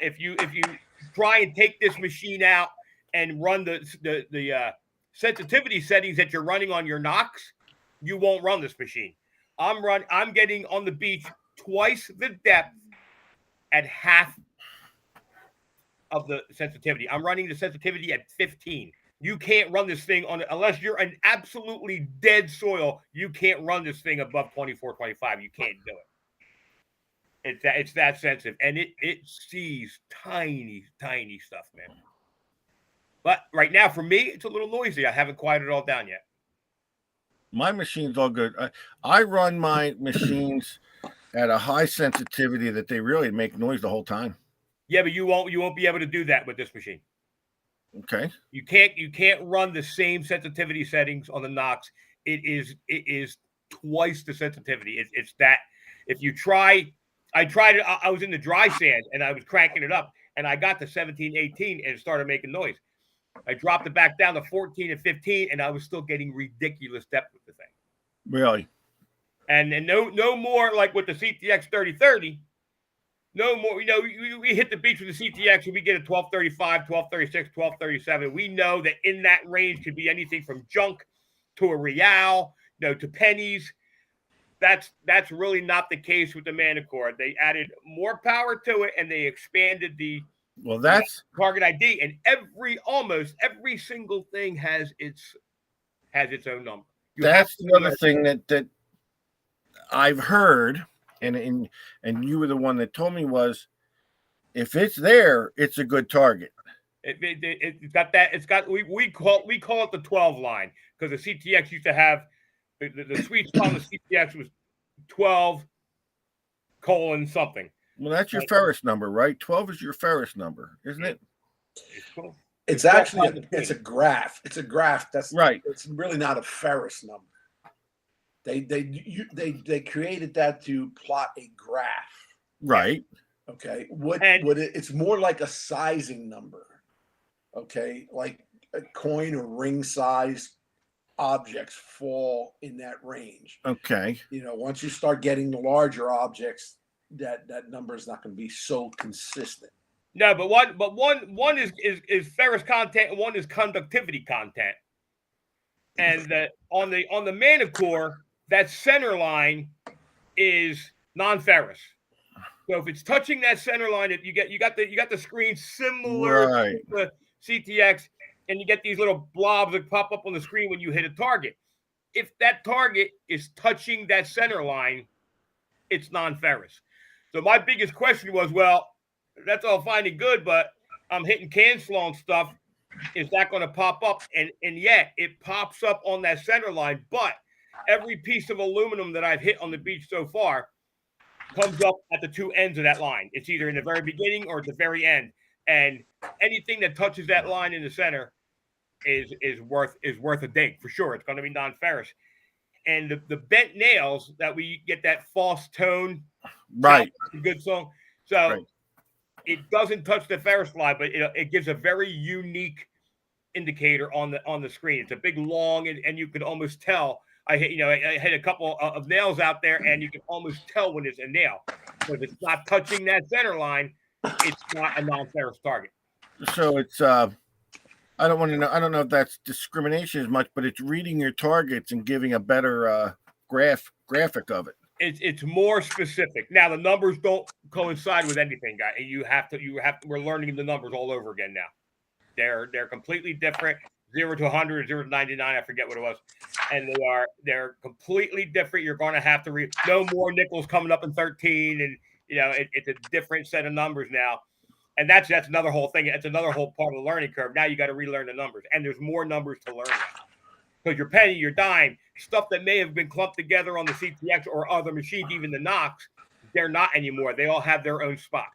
If you try and take this machine out and run the sensitivity settings that you're running on your Knox, you won't run this machine. I'm getting on the beach twice the depth at half of the sensitivity. I'm running the sensitivity at 15. You can't run this thing unless you're an absolutely dead soil. You can't run this thing above 24, 25. You can't do it. It's that sensitive, and it sees tiny stuff, man. But right now, for me, it's a little noisy. I haven't quieted it all down yet. My machine's all good. I run my machines at a high sensitivity that they really make noise the whole time. Yeah, but you won't be able to do that with this machine. Okay. You can't run the same sensitivity settings on the Knox. It is twice the sensitivity. It's that if you try. I tried it. I was in the dry sand and I was cranking it up, and I got to 17, 18 and it started making noise. I dropped it back down to 14 and 15, and I was still getting ridiculous depth with the thing. Really? And no more like with the CTX 3030. No more. We hit the beach with the CTX and we get a 1235, 1236, 1237. We know that in that range could be anything from junk to a real, to pennies. That's really not the case with the Manicore. They added more power to it, and they expanded the target ID, and almost every single thing has its own number. That's the other thing that I've heard and you were the one that told me was, if it's there, it's a good target. It's got that. It's got we call it the 12 line, because the CTX used to have the sweet spot on the CTX was 12 colon something. Well, that's your Ferris number, right? 12 is your Ferris number, isn't it? It's actually it's a graph. It's a graph. That's Right. It's really not a Ferris number. They created that to plot a graph. Right. Okay. It's more like a sizing number. Okay, like a coin or ring size objects fall in that range. Okay. You know, once you start getting the larger objects, that number is not going to be so consistent. No, but one is Ferris content, and one is conductivity content. And on the Manticore, that center line is non-ferrous. So if it's touching that center line, you got the screen similar to the CTX, and you get these little blobs that pop up on the screen when you hit a target. If that target is touching that center line, it's non-ferrous. So my biggest question was, well, that's all fine and good, but I'm hitting cancel on stuff. Is that going to pop up? And yet it pops up on that center line. But every piece of aluminum that I've hit on the beach so far comes up at the two ends of that line. It's either in the very beginning or at the very end. And anything that touches that line in the center is worth a dig for sure. It's going to be non-ferrous. And the bent nails that we get that false tone, right? Good song. So it doesn't touch the ferrous line, but it gives a very unique indicator on the screen. It's a big long, and you could almost tell. I hit a couple of nails out there, and you can almost tell when it's a nail. So if it's not touching that center line, it's not a non-ferrous target. So it's I don't know if that's discrimination as much, but it's reading your targets and giving a better graphic of it. It's more specific. Now the numbers don't coincide with anything, guys. We're learning the numbers all over again now. They're completely different. 0 to 100, 0 to 99. I forget what it was, and they're completely different. You're going to have to read no more nickels coming up in 13, and it's a different set of numbers now. And that's another whole thing. It's another whole part of the learning curve. Now you got to relearn the numbers, and there's more numbers to learn. Because your penny, your dime, stuff that may have been clumped together on the CTX or other machines, even the Knox, they're not anymore. They all have their own spot.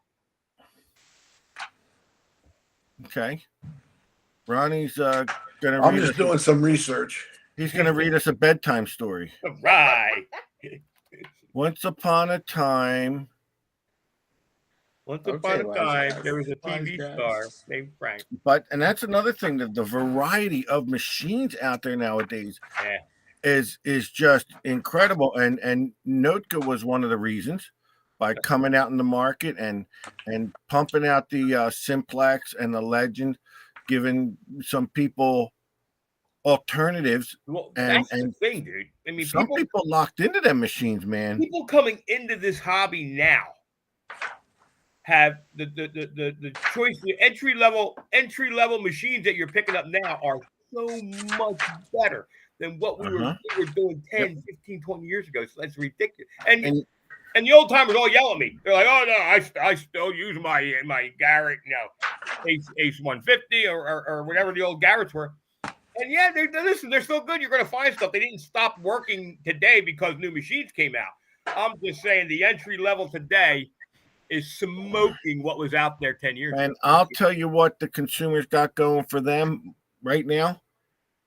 Okay. Ronnie's gonna. I'm just doing some research. He's gonna read us a bedtime story. Right. Once upon a time. Once upon a time, there was a TV star named Frank. And that's another thing, that the variety of machines out there nowadays is just incredible. And Notka was one of the reasons, by coming out in the market and pumping out the Simplex and the Legend, giving some people alternatives. Well, that's the thing, dude. I mean, some people locked into them machines, man. People coming into this hobby now have the choice. The entry level machines that you're picking up now are so much better than what we were doing 10, 15, 20 years ago. So that's ridiculous. And the old timers all yell at me. They're like, "Oh no, I still use my Garrett, Ace 150 or whatever the old Garretts were." And yeah, listen, they're still good. You're going to find stuff. They didn't stop working today because new machines came out. I'm just saying the entry level today is smoking what was out there 10 years ago. And I'll tell you what the consumers got going for them right now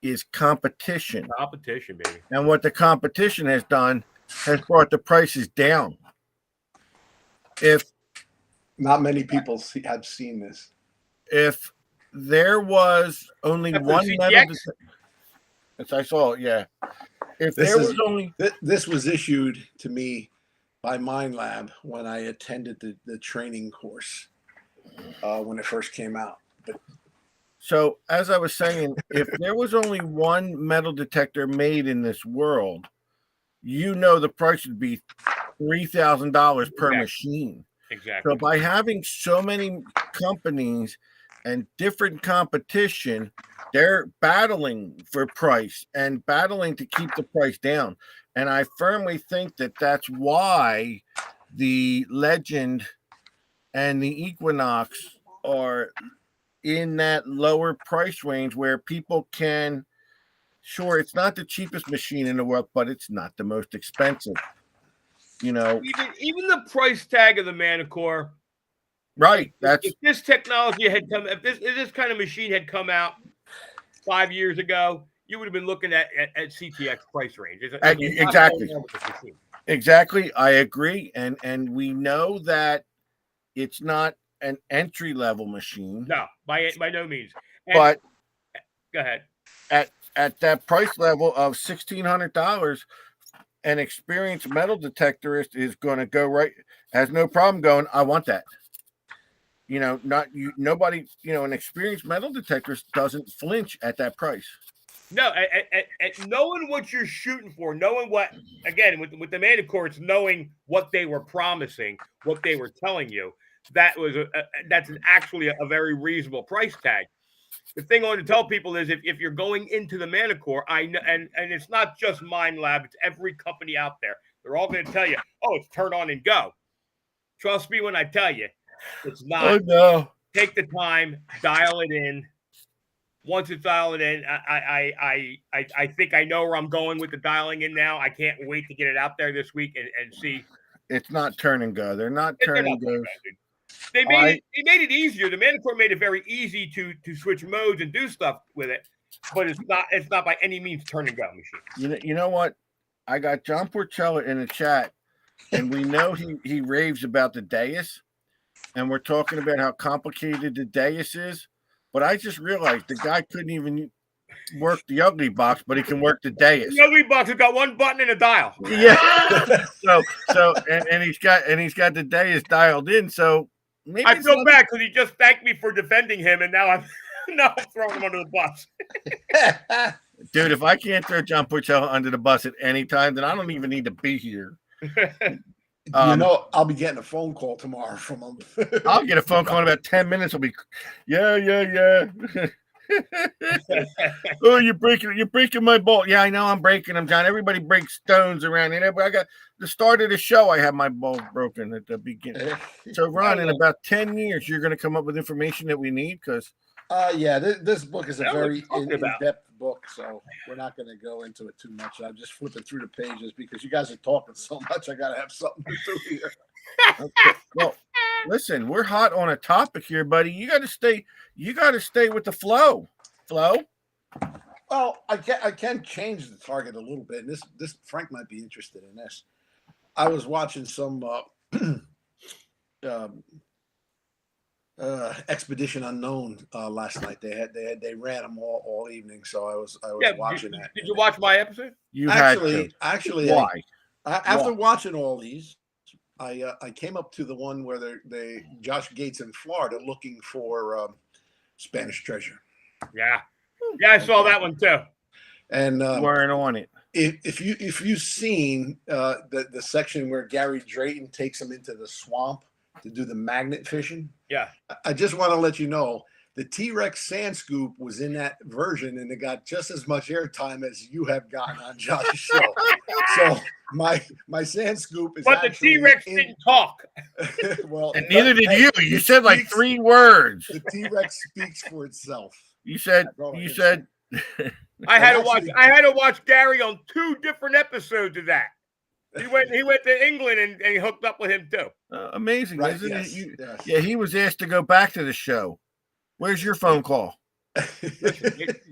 is competition. Competition, baby. And what the competition has done has brought the prices down. If not many people have seen this. If there was only one metal as I saw it, yeah. If there was only this was issued to me by MindLab when I attended the training course when it first came out. So as I was saying, if there was only one metal detector made in this world, the price would be $3,000 per machine. Exactly. So by having so many companies and different competition, they're battling for price and battling to keep the price down. And I firmly think that that's why the Legend and the Equinox are in that lower price range where people can, sure, it's not the cheapest machine in the world, but it's not the most expensive. You know, Even the price tag of the Manicore. right? That's If this technology had come, if this kind of machine had come out 5 years ago, you would have been looking at CTX price range. exactly. Exactly. I agree. And we know that it's not an entry level machine. No, by no means. But go ahead. At that price level of $1,600, an experienced metal detectorist is going to go right, has no problem going, I want that. You know, nobody, an experienced metal detectorist doesn't flinch at that price. No, at knowing what you're shooting for, knowing what, again, with the Manicore, it's knowing what they were promising, what they were telling you. That's actually a very reasonable price tag. The thing I want to tell people is if you're going into the Manicore, I know, and it's not just Minelab, it's every company out there. They're all going to tell you, oh, it's turn on and go. Trust me when I tell you, it's not. Oh, no. Take the time, dial it in. Once it's dialed in, I think I know where I'm going with the dialing in now. I can't wait to get it out there this week and see. It's not turn and go. They're not turn and go. They made it easier. The Manicore made it very easy to switch modes and do stuff with it, but it's not by any means turn and go machine. You know what? I got John Porcella in the chat, and we know he raves about the Deus, and we're talking about how complicated the Deus is. But I just realized the guy couldn't even work the ugly box, but he can work the Deus. The ugly box has got one button and a dial. Yeah. and he's got the Deus dialed in. So maybe I feel bad because he just thanked me for defending him, and now I'm throwing him under the bus. Dude, if I can't throw John Porcella under the bus at any time, then I don't even need to be here. I'll be getting a phone call tomorrow from him. I'll get a phone call in about 10 minutes. I'll be, yeah. Oh, you're breaking my ball. Yeah, I know I'm breaking them, John. Everybody breaks stones around here. But I got the start of the show. I have my ball broken at the beginning. So, Ron, in about 10 years, you're going to come up with information that we need because. This book is a very in-depth book, so we're not going to go into it too much. I'm just flipping through the pages because you guys are talking so much. I got to have something to do here. Okay. Well, listen, we're hot on a topic here, buddy. You got to stay with the flow. Well, I can change the target a little bit. And this Frank might be interested in this. I was watching some Expedition Unknown last night. They ran them all evening, so I was watching that. Did you watch my episode? You actually, why? After watching all these, I came up to the one where they Josh Gates in Florida looking for Spanish treasure. Yeah, I saw that one too. And weren't on it. If you've seen the section where Gary Drayton takes him into the swamp to do the magnet fishing. Yeah. I just want to let you know the T-Rex sand scoop was in that version and it got just as much airtime as you have gotten on Josh's show. So my sand scoop is but the T-Rex didn't talk. Well, and neither did you. You said like 3 words. The T-Rex speaks for itself. You said I had to watch Gary on 2 different episodes of that. He went to England and he hooked up with him too. Amazing, right, isn't yes, it? yes. Yeah, he was asked to go back to the show. Where's your phone call?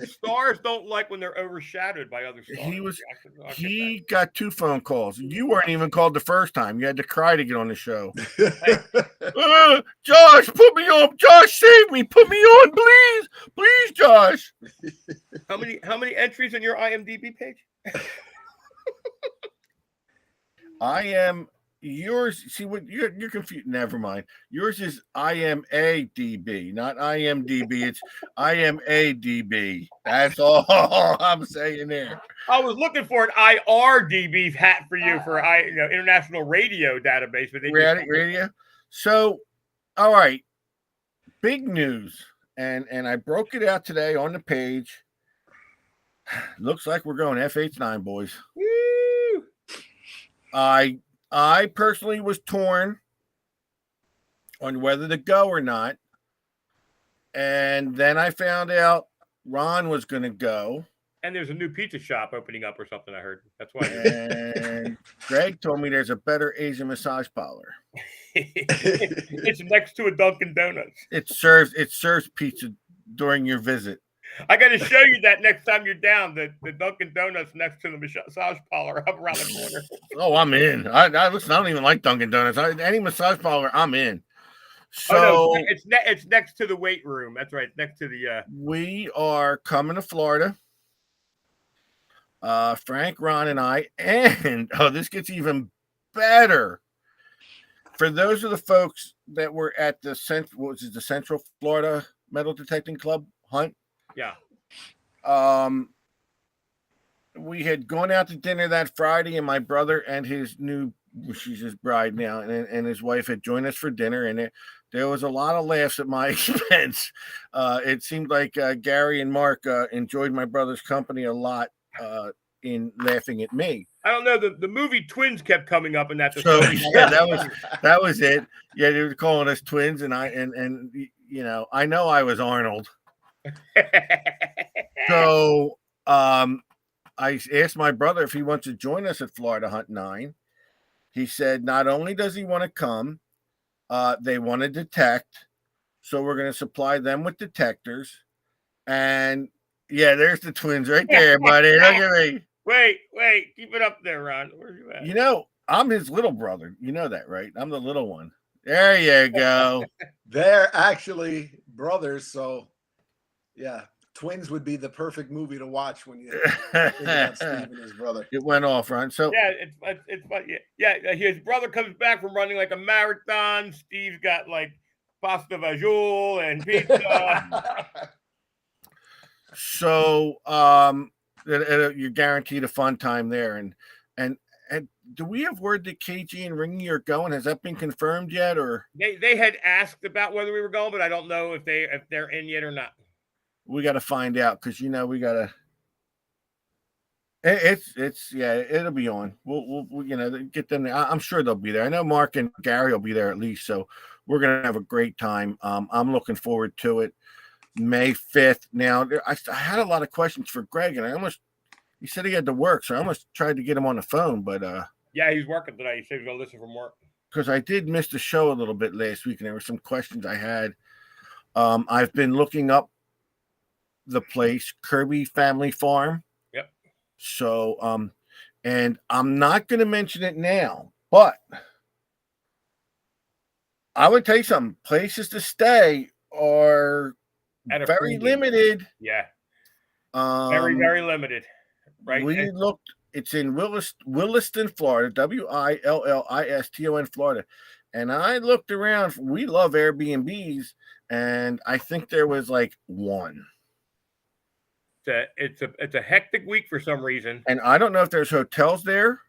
Stars don't like when they're overshadowed by other stars. He got 2 phone calls. You weren't even called the first time. You had to cry to get on the show. Josh, put me on. Josh, save me. Put me on, please, Josh. How many entries on your IMDb page? I am yours. See what you're confused. Never mind. Yours is IMADB, not IMDB. It's IMADB. That's all I'm saying there. I was looking for an IRDB hat for you for International Radio Database, but they radio. So, all right, big news, and I broke it out today on the page. Looks like we're going FH9, boys. Woo! I personally was torn on whether to go or not. And then I found out Ron was going to go. And there's a new pizza shop opening up or something. I heard. That's why. And Greg told me there's a better Asian massage parlor. It's next to a Dunkin' Donuts. It serves pizza during your visit. I got to show you that next time you're down. The Dunkin' Donuts next to the massage parlor up around the corner. Oh, I'm in. I listen. I don't even like Dunkin' Donuts. Any massage parlor, I'm in. So oh, no, it's next to the weight room. That's right, next to the. We are coming to Florida. Frank, Ron, and I, and this gets even better. For those of the folks that were at the Central Florida Metal Detecting Club hunt. Yeah. We had gone out to dinner that Friday, and my brother and she's his bride now, and his wife had joined us for dinner, and there was a lot of laughs at my expense. It seemed like Gary and Mark enjoyed my brother's company a lot in laughing at me. I don't know. The movie Twins kept coming up in that. So yeah, that was it. Yeah, they were calling us twins, and I know I was Arnold. So I asked my brother if he wants to join us at Florida Hunt 9. He said not only does he want to come, they want to detect, so we're going to supply them with detectors. And yeah, there's the twins right there, buddy. Look at me. Wait, keep it up there, Ron. Where's you at? You know, I'm his little brother. You know that, right? I'm the little one. There you go. They're actually brothers, so yeah, Twins would be the perfect movie to watch when you think about Steve and his brother. It went off, Ron. So yeah, it's yeah. His brother comes back from running like a marathon. Steve's got like pasta vajol and pizza. So you're guaranteed a fun time there. And do we have word that KG and Ringy are going? Has that been confirmed yet? Or they had asked about whether we were going, but I don't know if they're in yet or not. We got to find out, because we got to. It'll be on. We'll get them there. I'm sure they'll be there. I know Mark and Gary will be there at least, so we're gonna have a great time. I'm looking forward to it. May 5th. Now, I had a lot of questions for Greg, and he said he had to work, so I almost tried to get him on the phone, but yeah, he's working today. He said he's gonna listen from work. Because I did miss the show a little bit last week, and there were some questions I had. I've been looking up the place, Kirby Family Farm. Yep. So, and I'm not going to mention it now, but I would tell you something. Places to stay are very limited. Yeah. Very, very limited. Right. We looked. It's in Williston, Florida. Williston, Florida. And I looked around. We love Airbnbs, and I think there was like one. It's a hectic week for some reason. And I don't know if there's hotels there,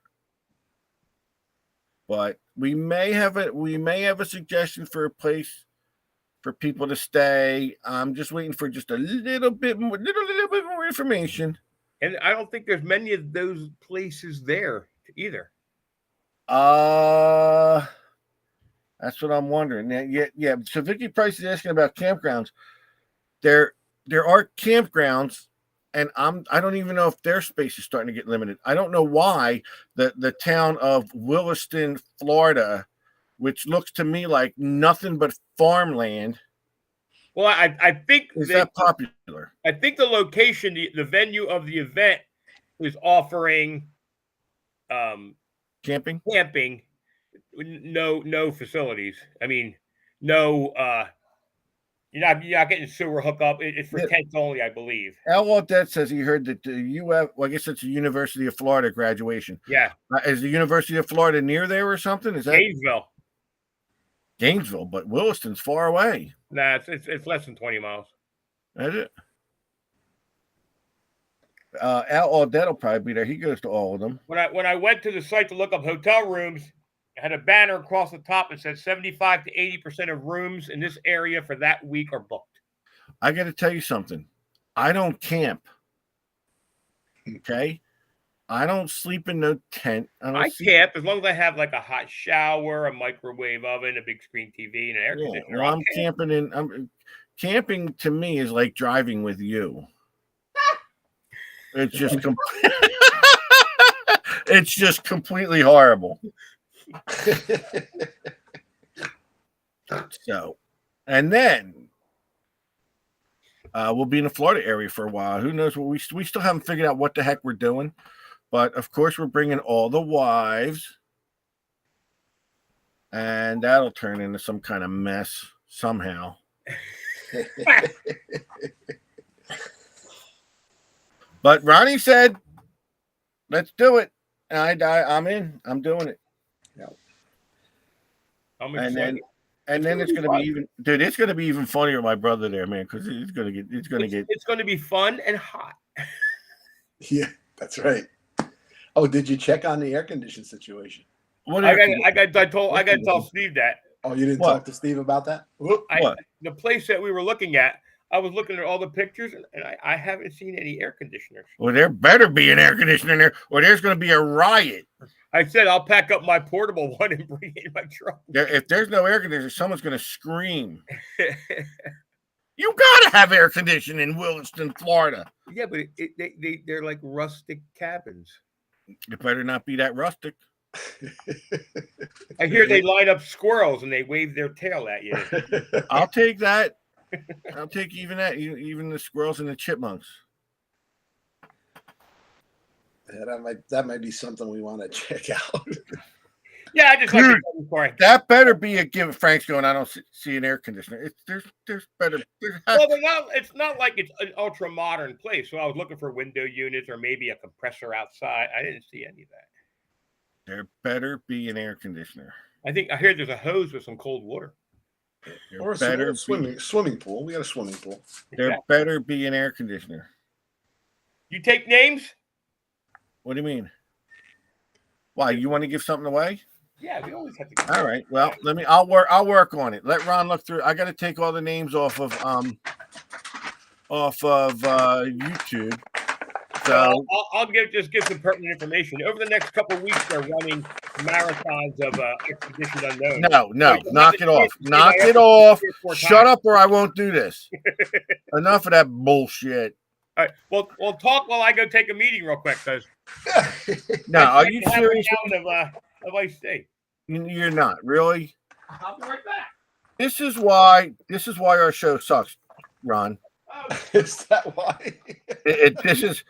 but we may have a suggestion for a place for people to stay. I'm just waiting for just a little bit more information. And I don't think there's many of those places there either. That's what I'm wondering. Yeah. So Vicky Price is asking about campgrounds. There are campgrounds, and I don't even know if their space is starting to get limited. I don't know why the town of Williston, Florida, which looks to me like nothing but farmland. Well, I think is that popular. I think the location, the venue of the event, is offering camping. No facilities. I mean, no. You're not getting sewer hookup. It's for tents only, I believe. Al Waldet says he heard that the UF. Well, I guess it's the University of Florida graduation. Yeah. Is the University of Florida near there or something? Is that Gainesville, but Williston's far away. Nah, it's less than 20 miles. Is it? Al Waldet will probably be there. He goes to all of them. When I went to the site to look up hotel rooms, I had a banner across the top that said 75 to 80% of rooms in this area for that week are booked. I got to tell you something. I don't camp. Okay. I don't sleep in no tent. I don't I sleep. camp as long as I have like a hot shower, a microwave oven, a big screen TV, and an air Yeah, conditioner. well, I'll I'm camp. camping in. Camping to me is like driving with you. It's just it's just completely horrible. So, and then we'll be in the Florida area for a while. Who knows what we still haven't figured out what the heck we're doing, but of course we're bringing all the wives, and that'll turn into some kind of mess somehow. But Ronnie said, "Let's do it." I'm in. I'm doing it. I'm And excited. then it's gonna be even, dude. It's gonna be even funnier with my brother there, man, because it's gonna get. It's going to be fun and hot. Yeah, that's right. Oh, did you check on the air condition situation? What? I got to tell Steve that. Oh, you didn't What? talk to Steve about that? Whoop. What? The place that we were looking at, I was looking at all the pictures, and I haven't seen any air conditioners. Well, there better be an air conditioner in there, or there's gonna be a riot. I said I'll pack up my portable one and bring it in my truck. If there's no air conditioner, someone's gonna scream. You gotta have air conditioning in Williston, Florida. Yeah, but they're like rustic cabins. It better not be that rustic. I hear they line up squirrels and they wave their tail at you. I'll take that. I'll take even that, even the squirrels and the chipmunks. Yeah, that might be something we want to check out. Yeah, I just like Dude, to tell you before I. That better be a given. Frank's going, I don't see an air conditioner. There's better. Well, it's not like it's an ultra modern place. So I was looking for window units or maybe a compressor outside. I didn't see any of that. There better be an air conditioner. I hear there's a hose with some cold water. There Or a better swimming pool. We got a swimming pool. There Exactly. better be an air conditioner. You take names? What do you mean? Why, you want to give something away? Yeah, we always have to. All right. Well, I'll work on it. Let Ron look through. I got to take all the names off of YouTube. So I'll just give some pertinent information. Over the next couple of weeks, they're running marathons of Expedition Unknown. no, knock it off. Knock it off. Shut up, or I won't do this. Enough of that bullshit. All right. Well, we'll talk while I go take a meeting real quick, because No, are you serious? Of Ice State. You're not really. I'll be right back. This is why our show sucks, Ron. Oh, Is that why? This is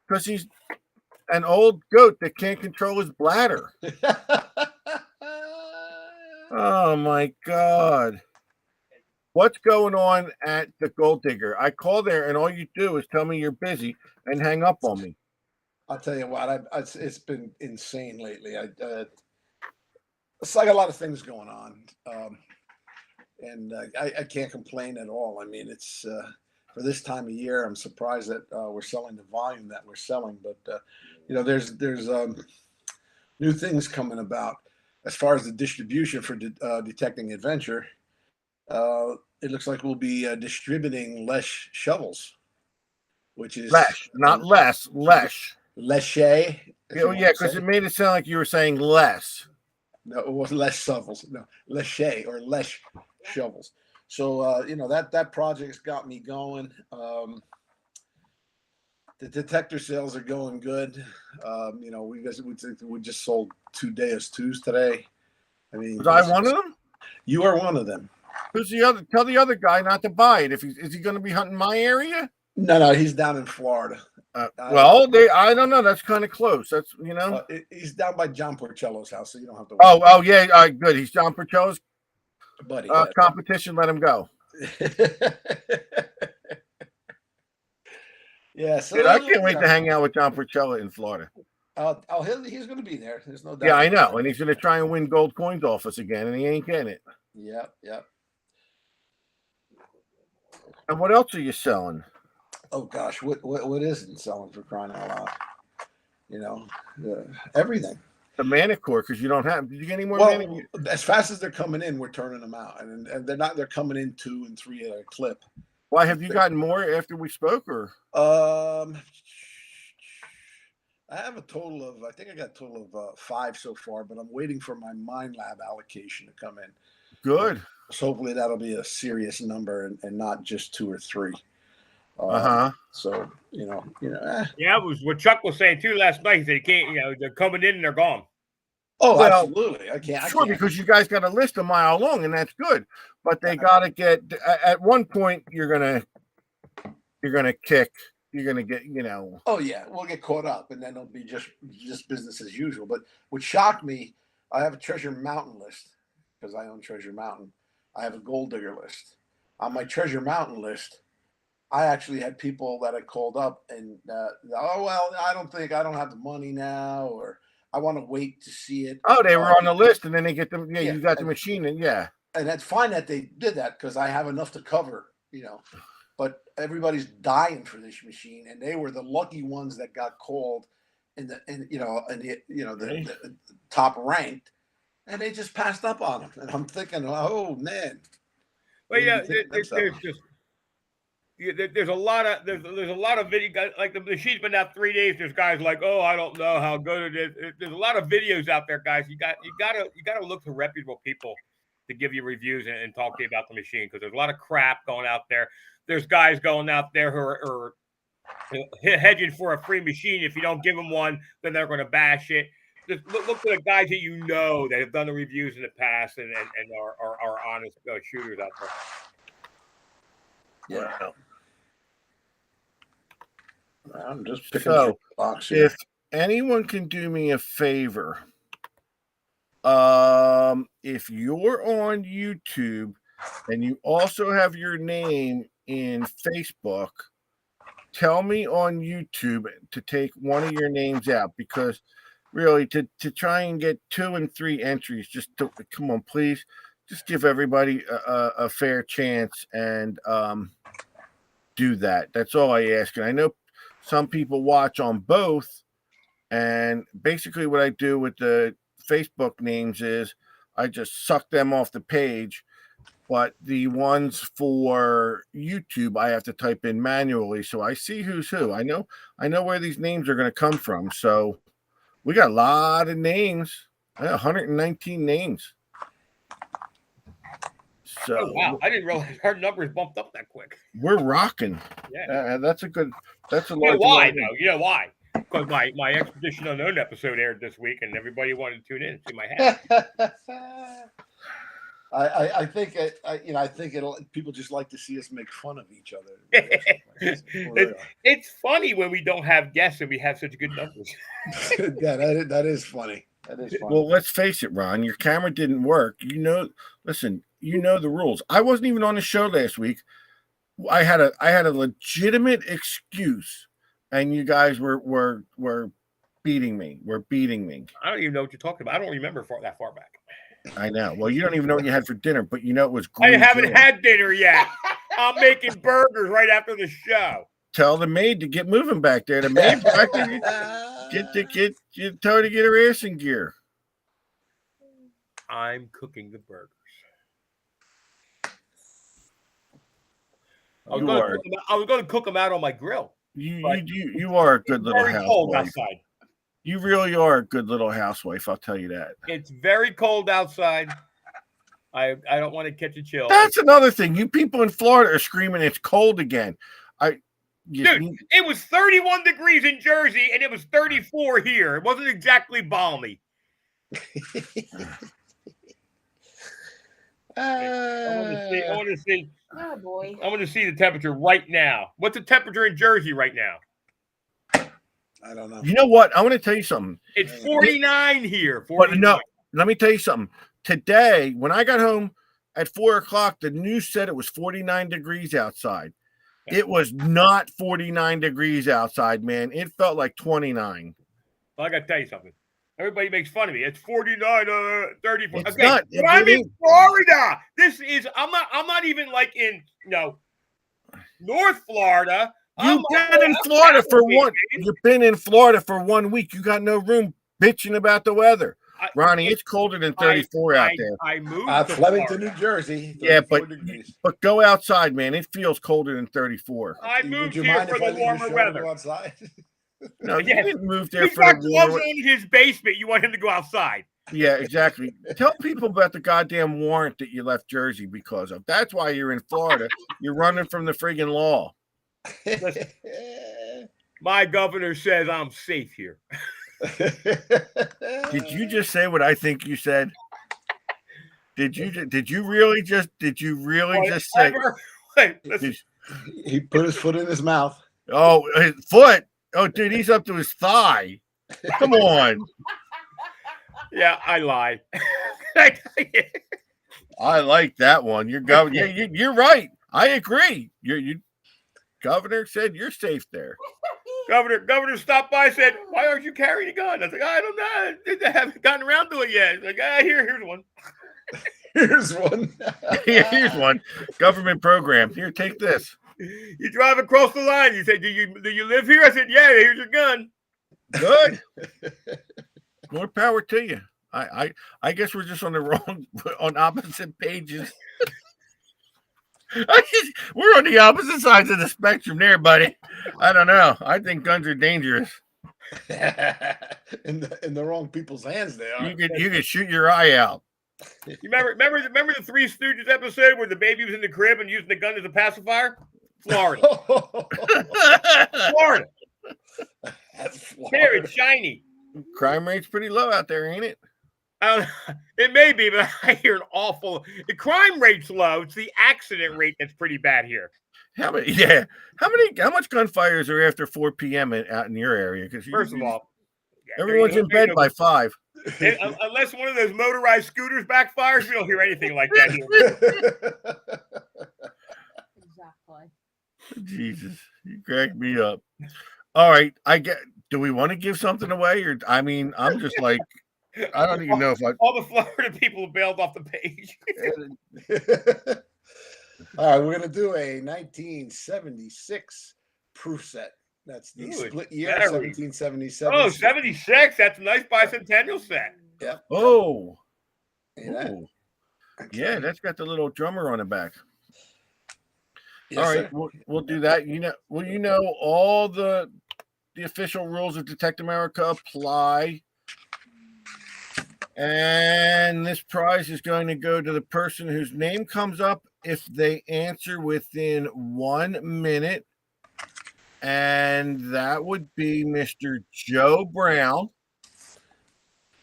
because he's an old goat that can't control his bladder. Oh my God. What's going on at the Gold Digger? I call there and all you do is tell me you're busy and hang up on me. I'll tell you what, it's been insane lately. It's like a lot of things going on. And I can't complain at all. I mean, it's for this time of year, I'm surprised that we're selling the volume that we're selling. But, there's new things coming about as far as the distribution for Detecting Adventure. It looks like we'll be distributing less shovels, which is Lesh, not less, Lesh. Leshay. Yeah, because it made it sound like you were saying less. No, it was less shovels. No, leshay or lesh shovels. So that project's got me going. The detector sales are going good. We just sold 2 Deus 2s today. I mean, Was I one of them? You are one of them. Who's the other? Tell the other guy not to buy it. Is he going to be hunting my area? No, he's down in Florida. I don't know. That's kind of close. That's he's down by John Porcello's house, so you don't have to. Oh yeah. Good. He's John Porcello's buddy. Competition. Let him go. Yeah. So Dude, I can't wait to hang out with John Porcello in Florida. He's going to be there. There's no doubt. Yeah, I know, and he's going to try and win gold coins off us again, and he ain't getting it. Yep. And what else are you selling? Oh gosh, what isn't selling, for crying out loud? Everything. The Manicore, because you don't have. Did you get any more? Well, as fast as they're coming in, we're turning them out, and they're not. They're coming in 2 and 3 at a clip. Why have you gotten more after we spoke, or? I have a total of, I think I got a total of 5 so far, but I'm waiting for my Mind Lab allocation to come in. Good. So hopefully that'll be a serious number and not just 2 or 3. So Yeah, that was what Chuck was saying too last night. He said he can't, they're coming in and they're gone. Oh, Well, absolutely. I can't. Sure, because you guys got a list a mile long, and that's good. But they got to get at one point. You're gonna kick. You're gonna get. Oh yeah, we'll get caught up, and then it'll be just business as usual. But what shocked me, I have a Treasure Mountain list because I own Treasure Mountain. I have a Gold Digger list. On my Treasure Mountain list, I actually had people that I called up and oh well, I don't have the money now, or I want to wait to see it. Oh, they were on the list, and then they get them. Yeah, you got the machine, and and that's fine that they did that because I have enough to cover, But everybody's dying for this machine, and they were the lucky ones that got called the top ranked, and they just passed up on them. And I'm thinking, oh man. Well, yeah, there's a lot of video, like the machine's been out 3 days. There's guys like, oh, I don't know how good it is. There's a lot of videos out there, guys. You gotta look to reputable people to give you reviews and talk to you about the machine, because there's a lot of crap going out there. There's guys going out there who are hedging for a free machine. If you don't give them one, then they're going to bash it. Just look to the guys that that have done the reviews in the past and are honest shooters out there. Yeah. I'm just picking up the box here. If anyone can do me a favor, if you're on YouTube and you also have your name in Facebook, tell me on YouTube to take one of your names out, because really to try and get 2 and 3 entries, come on, please, just give everybody a fair chance and do that. That's all I ask. And I know some people watch on both, and basically what I do with the Facebook names is I just suck them off the page, but the ones for YouTube I have to type in manually, so I see who's who. I know where these names are going to come from. So we got a lot of names, 119 names. So wow, I didn't realize our numbers bumped up that quick. We're rocking. Yeah, that's a large. Why though? You know why? Because my Expedition Unknown episode aired this week, and everybody wanted to tune in and see my hat. I think people just like to see us make fun of each other. It's funny when we don't have guests and we have such good numbers. Yeah, that is funny. That is funny. Well, let's face it, Ron. Your camera didn't work. Listen. You know the rules. I wasn't even on the show last week. I had a legitimate excuse, and you guys were beating me. We're beating me. I don't even know what you're talking about. I don't remember that far back. I know. Well, you don't even know what you had for dinner, but you know it was great. I haven't had dinner yet. I'm making burgers right after the show. Tell the maid to get moving back there. The maid back there, tell her to get her ass in gear. I'm cooking the burgers. I was going to cook them out on my grill. You are a good little housewife. Cold outside. You really are a good little housewife. I'll tell you that. It's very cold outside. I don't want to catch a chill. That's another thing. You people in Florida are screaming it's cold again. Dude, it was 31 degrees in Jersey and it was 34 here. It wasn't exactly balmy. I want to see. Oh boy. I want to see the temperature right now. What's the temperature in Jersey right now? I don't know. You know what? I want to tell you something. It's 49 here. 49. But no, let me tell you something. Today, when I got home at 4:00, the news said it was 49 degrees outside. It was not 49 degrees outside, man. It felt like 29. Well, I got to tell you something. Everybody makes fun of me. It's 49, 34. It's okay, not. but I'm in Florida. I'm not even like in North Florida. You've been in Florida for one. You've been in Florida for 1 week. You got no room bitching about the weather. Ronnie, it's colder than 34 out there. I moved to Flemington, Florida. New Jersey. Yeah, but go outside, man. It feels colder than 34. I moved here for the warmer weather. Outside? No, you Yes. didn't move there He's for the got gloves war. in his basement. You want him to go outside. Yeah, exactly. Tell people about the goddamn warrant that you left Jersey because of. That's why you're in Florida. You're running from the friggin' law. My governor says I'm safe here. Did you just say what I think you said? Did you really just say? Whatever. Wait, listen. He put his foot in his mouth. Oh, his foot. Oh, dude, he's up to his thigh. Come on. Yeah, I lied. I like that one. You're governor. Yeah, you're right. I agree. You governor said you're safe there. Governor stopped by and said, "Why aren't you carrying a gun?" I was like, "I don't know. I haven't gotten around to it yet." He's like, here's one. Here's one. Here's one. Government program. Here, take this. You drive across the line. You say, "Do you live here?" I said, "Yeah." Here's your gun. Good. More power to you. I guess we're just on opposite pages. We're on the opposite sides of the spectrum there, buddy. I don't know. I think guns are dangerous. in the wrong people's hands, they are. You could shoot your eye out. You remember the Three Stooges episode where the baby was in the crib and using the gun as a pacifier? Florida. Florida. That's Florida. Here, it's shiny. Crime rate's pretty low out there, ain't it? It may be, but I hear an awful. The crime rate's low. It's the accident rate that's pretty bad here. How much gunfires are after 4 p.m. out in your area? Because First of all, everyone's in bed by 5. Unless one of those motorized scooters backfires, you don't hear anything like that here. Exactly. Jesus, you cracked me up. All right, do we want to give something away, or I'm just like, I don't even know if all the Florida people bailed off the page. All right, we're gonna do a 1976 proof set. That's the Good. split year, Very. 1777. Oh, 76. That's a nice bicentennial set. Yep. Oh, Yeah. yeah, that's got the little drummer on the back. Yes, All right, sir. we'll do that. All the official rules of Detect America apply. And this prize is going to go to the person whose name comes up if they answer within 1 minute. And that would be Mr. Joe Brown.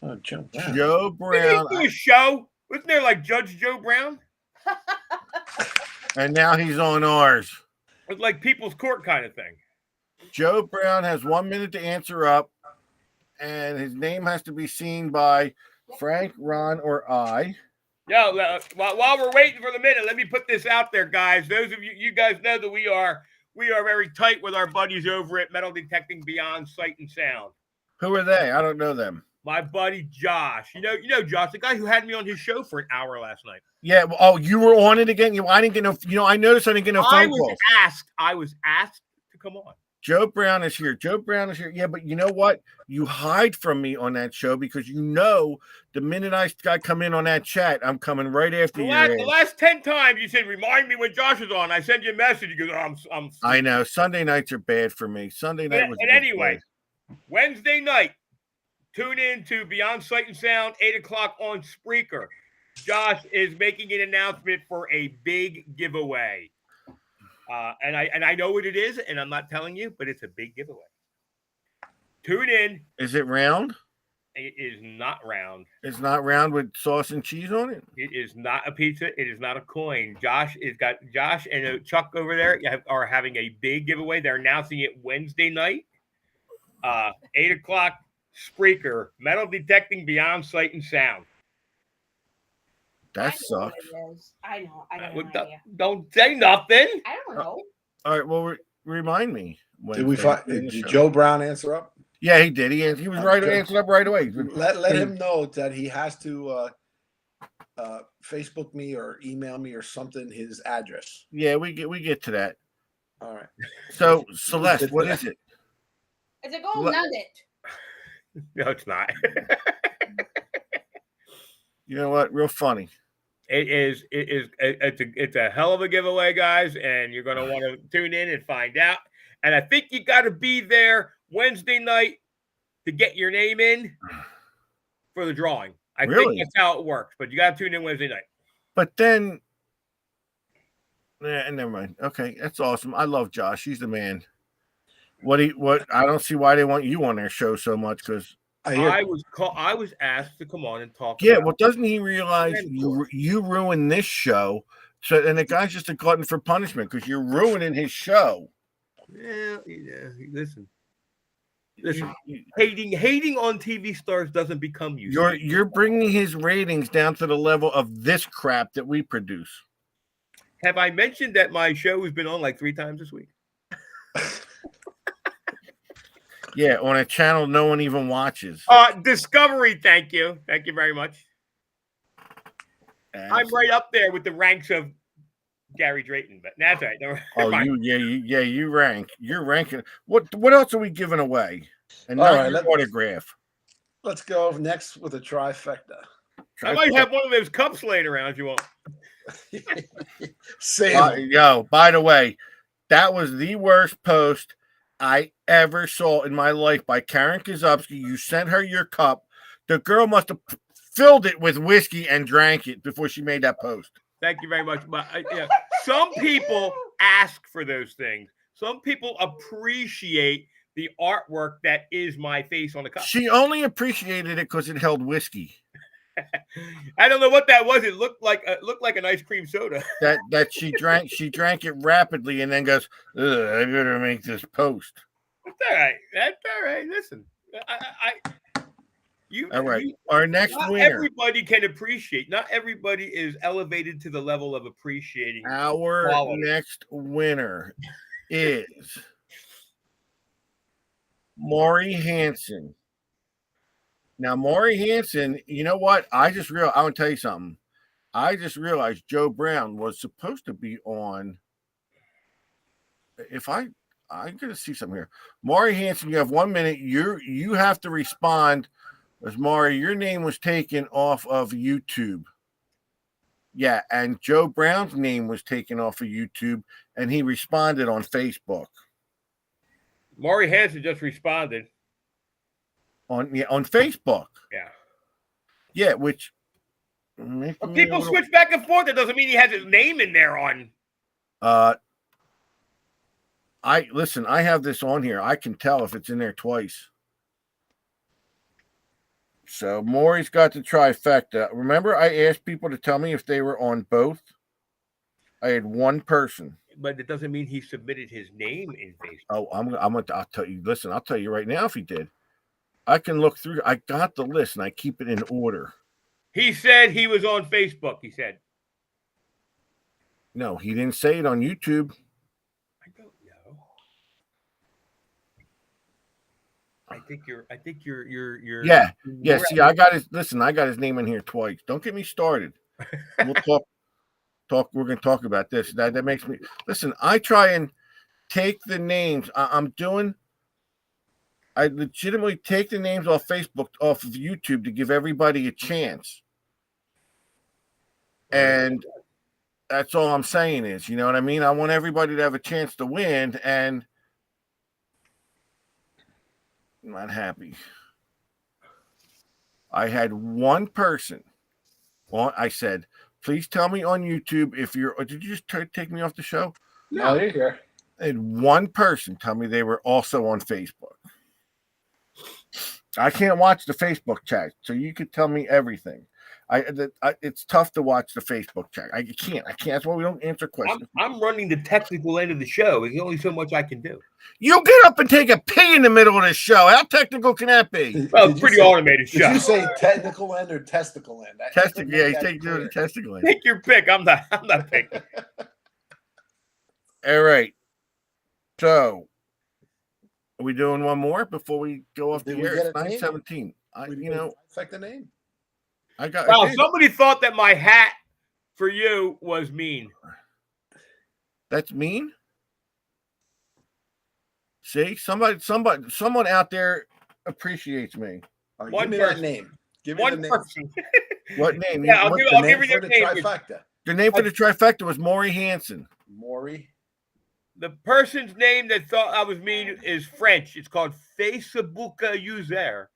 Oh, Joe Brown. Joe Brown. Did he do a show? Wasn't there like Judge Joe Brown? And now he's on ours. It was like People's Court kind of thing. Joe Brown has 1 minute to answer up. And his name has to be seen by Frank, Ron, or I. Yeah, while we're waiting for the minute, let me put this out there, guys. Those of you guys know that we are very tight with our buddies over at Metal Detecting Beyond Sight and Sound. Who are they? I don't know them. My buddy Josh. You know Josh, the guy who had me on his show for an hour last night. Yeah. Oh, you were on it again. I didn't get no. I noticed I didn't get no phone calls. I was asked to come on. Joe Brown is here. Yeah, but you know what? You hide from me on that show because the minute I come in on that chat, I'm coming right after you. The last 10 times you said, "Remind me when Josh is on." I send you a message. You go, "I'm." I know Sunday nights are bad for me. Sunday night was. And anyway, Wednesday night, tune in to Beyond Sight and Sound, 8:00 on Spreaker. Josh is making an announcement for a big giveaway. And I know what it is, and I'm not telling you, but it's a big giveaway. Tune in. Is it round? It is not round. It's not round with sauce and cheese on it. It is not a pizza. It is not a coin. Josh and Chuck over there are having a big giveaway. They're announcing it Wednesday night, 8:00. Spreaker, Metal Detecting Beyond Sight and Sound. That I know sucks. what it is. I know. I got no idea. Don't say nothing. I don't know. All right. Well, remind me. Did we find? Did Joe Brown answer up? Yeah, he did. He was right. Answered up right away. Let him know that he has to Facebook me or email me or something his address. Yeah, we get to that. All right. So Celeste, what is it? It's a gold nugget. No, it's not. You know what? Real funny. It's a hell of a giveaway, guys, and you're going to want to tune in and find out. And I think you got to be there Wednesday night to get your name in for the drawing. I Really? think that's how it works. But you got to tune in Wednesday night. But then, never mind. Okay, that's awesome. I love Josh. He's the man. What I don't see why they want you on their show so much because I was asked to come on and talk. yeah. about Well, doesn't he realize Mandatory. you ruined this show? So and the guy's just a glutton for punishment because you're ruining his show. Yeah. Listen. Hating on TV stars doesn't become you. You're bringing his ratings down to the level of this crap that we produce. Have I mentioned that my show has been on like 3 times this week? Yeah, on a channel no one even watches. Discovery, thank you. Thank you very much. I'm right up there with the ranks of Gary Drayton, but that's all right. Oh, you rank. You're ranking. What else are we giving away? And All not right, your autograph. Let's go next with a trifecta. I might have one of those cups laying around if you want. Sam. Yo, by the way, that was the worst post I ever saw in my life by Karen Kazupski. You sent her your cup. The girl must have filled it with whiskey and drank it before she made that post. Thank you very much. But some people ask for those things. Some people appreciate the artwork that is my face on the cup. She only appreciated it because it held whiskey. I don't know what that was. It looked like an ice cream soda. That she drank. She drank it rapidly and then goes, "Ugh, I better make this post." That's all right. That's all right. Listen, All right. Our next not winner. everybody can appreciate. Not everybody is elevated to the level of appreciating. Our quality. next winner is Maury Hansen. Now, Maury Hansen, you know what? I want to tell you something. I just realized Joe Brown was supposed to be on. I'm going to see something here. Maury Hansen, you have 1 minute. You have to respond. As Maury, your name was taken off of YouTube. Yeah, and Joe Brown's name was taken off of YouTube, and he responded on Facebook. Maury Hansen just responded. On Facebook. Yeah, which But people switch back and forth. That doesn't mean he has his name in there on. I have this on here. I can tell if it's in there twice. So Maury's got the trifecta. Remember, I asked people to tell me if they were on both. I had one person. But it doesn't mean he submitted his name in Facebook. Oh, I'll tell you. Listen, I'll tell you right now if he did. I can look through. I got the list and I keep it in order. He said he was on Facebook. He said. No, he didn't say it on YouTube. I don't know. I think you're. Yeah. See, I got his. Listen, I got his name in here twice. Don't get me started. We'll talk. We're going to talk about this. That makes me listen. I try and take the names. I legitimately take the names off Facebook, off of YouTube to give everybody a chance. And that's all I'm saying is, you know what I mean? I want everybody to have a chance to win, and I'm not happy. I had one person I said, please tell me on YouTube if you're, or did you just take me off the show? No, you're here. I had one person tell me they were also on Facebook. I can't watch the Facebook chat, so you could tell me everything. It's tough to watch the Facebook chat. I can't. That's why we don't answer questions. I'm running the technical end of the show. There's only so much I can do. You get up and take a pee in the middle of the show. How technical can that be? Well, it's pretty automated show. Did you say technical end or testicle end? Testicle, yeah, he's taking the testicle end. Take your pick. I'm not picking. All right. So, are we doing one more before we go off the Did we air? get It's a name? 9:17. Affect the name. Wow, somebody thought that my hat for you was mean. That's mean. See, someone out there appreciates me. Right, One give me person. that name. Give me One the name. person. What name? Yeah, I'll What's give the you name? their For the name. trifecta. The name for the trifecta was Maury Hansen. Maury The person's name that thought I was mean is French. It's called Facebook user.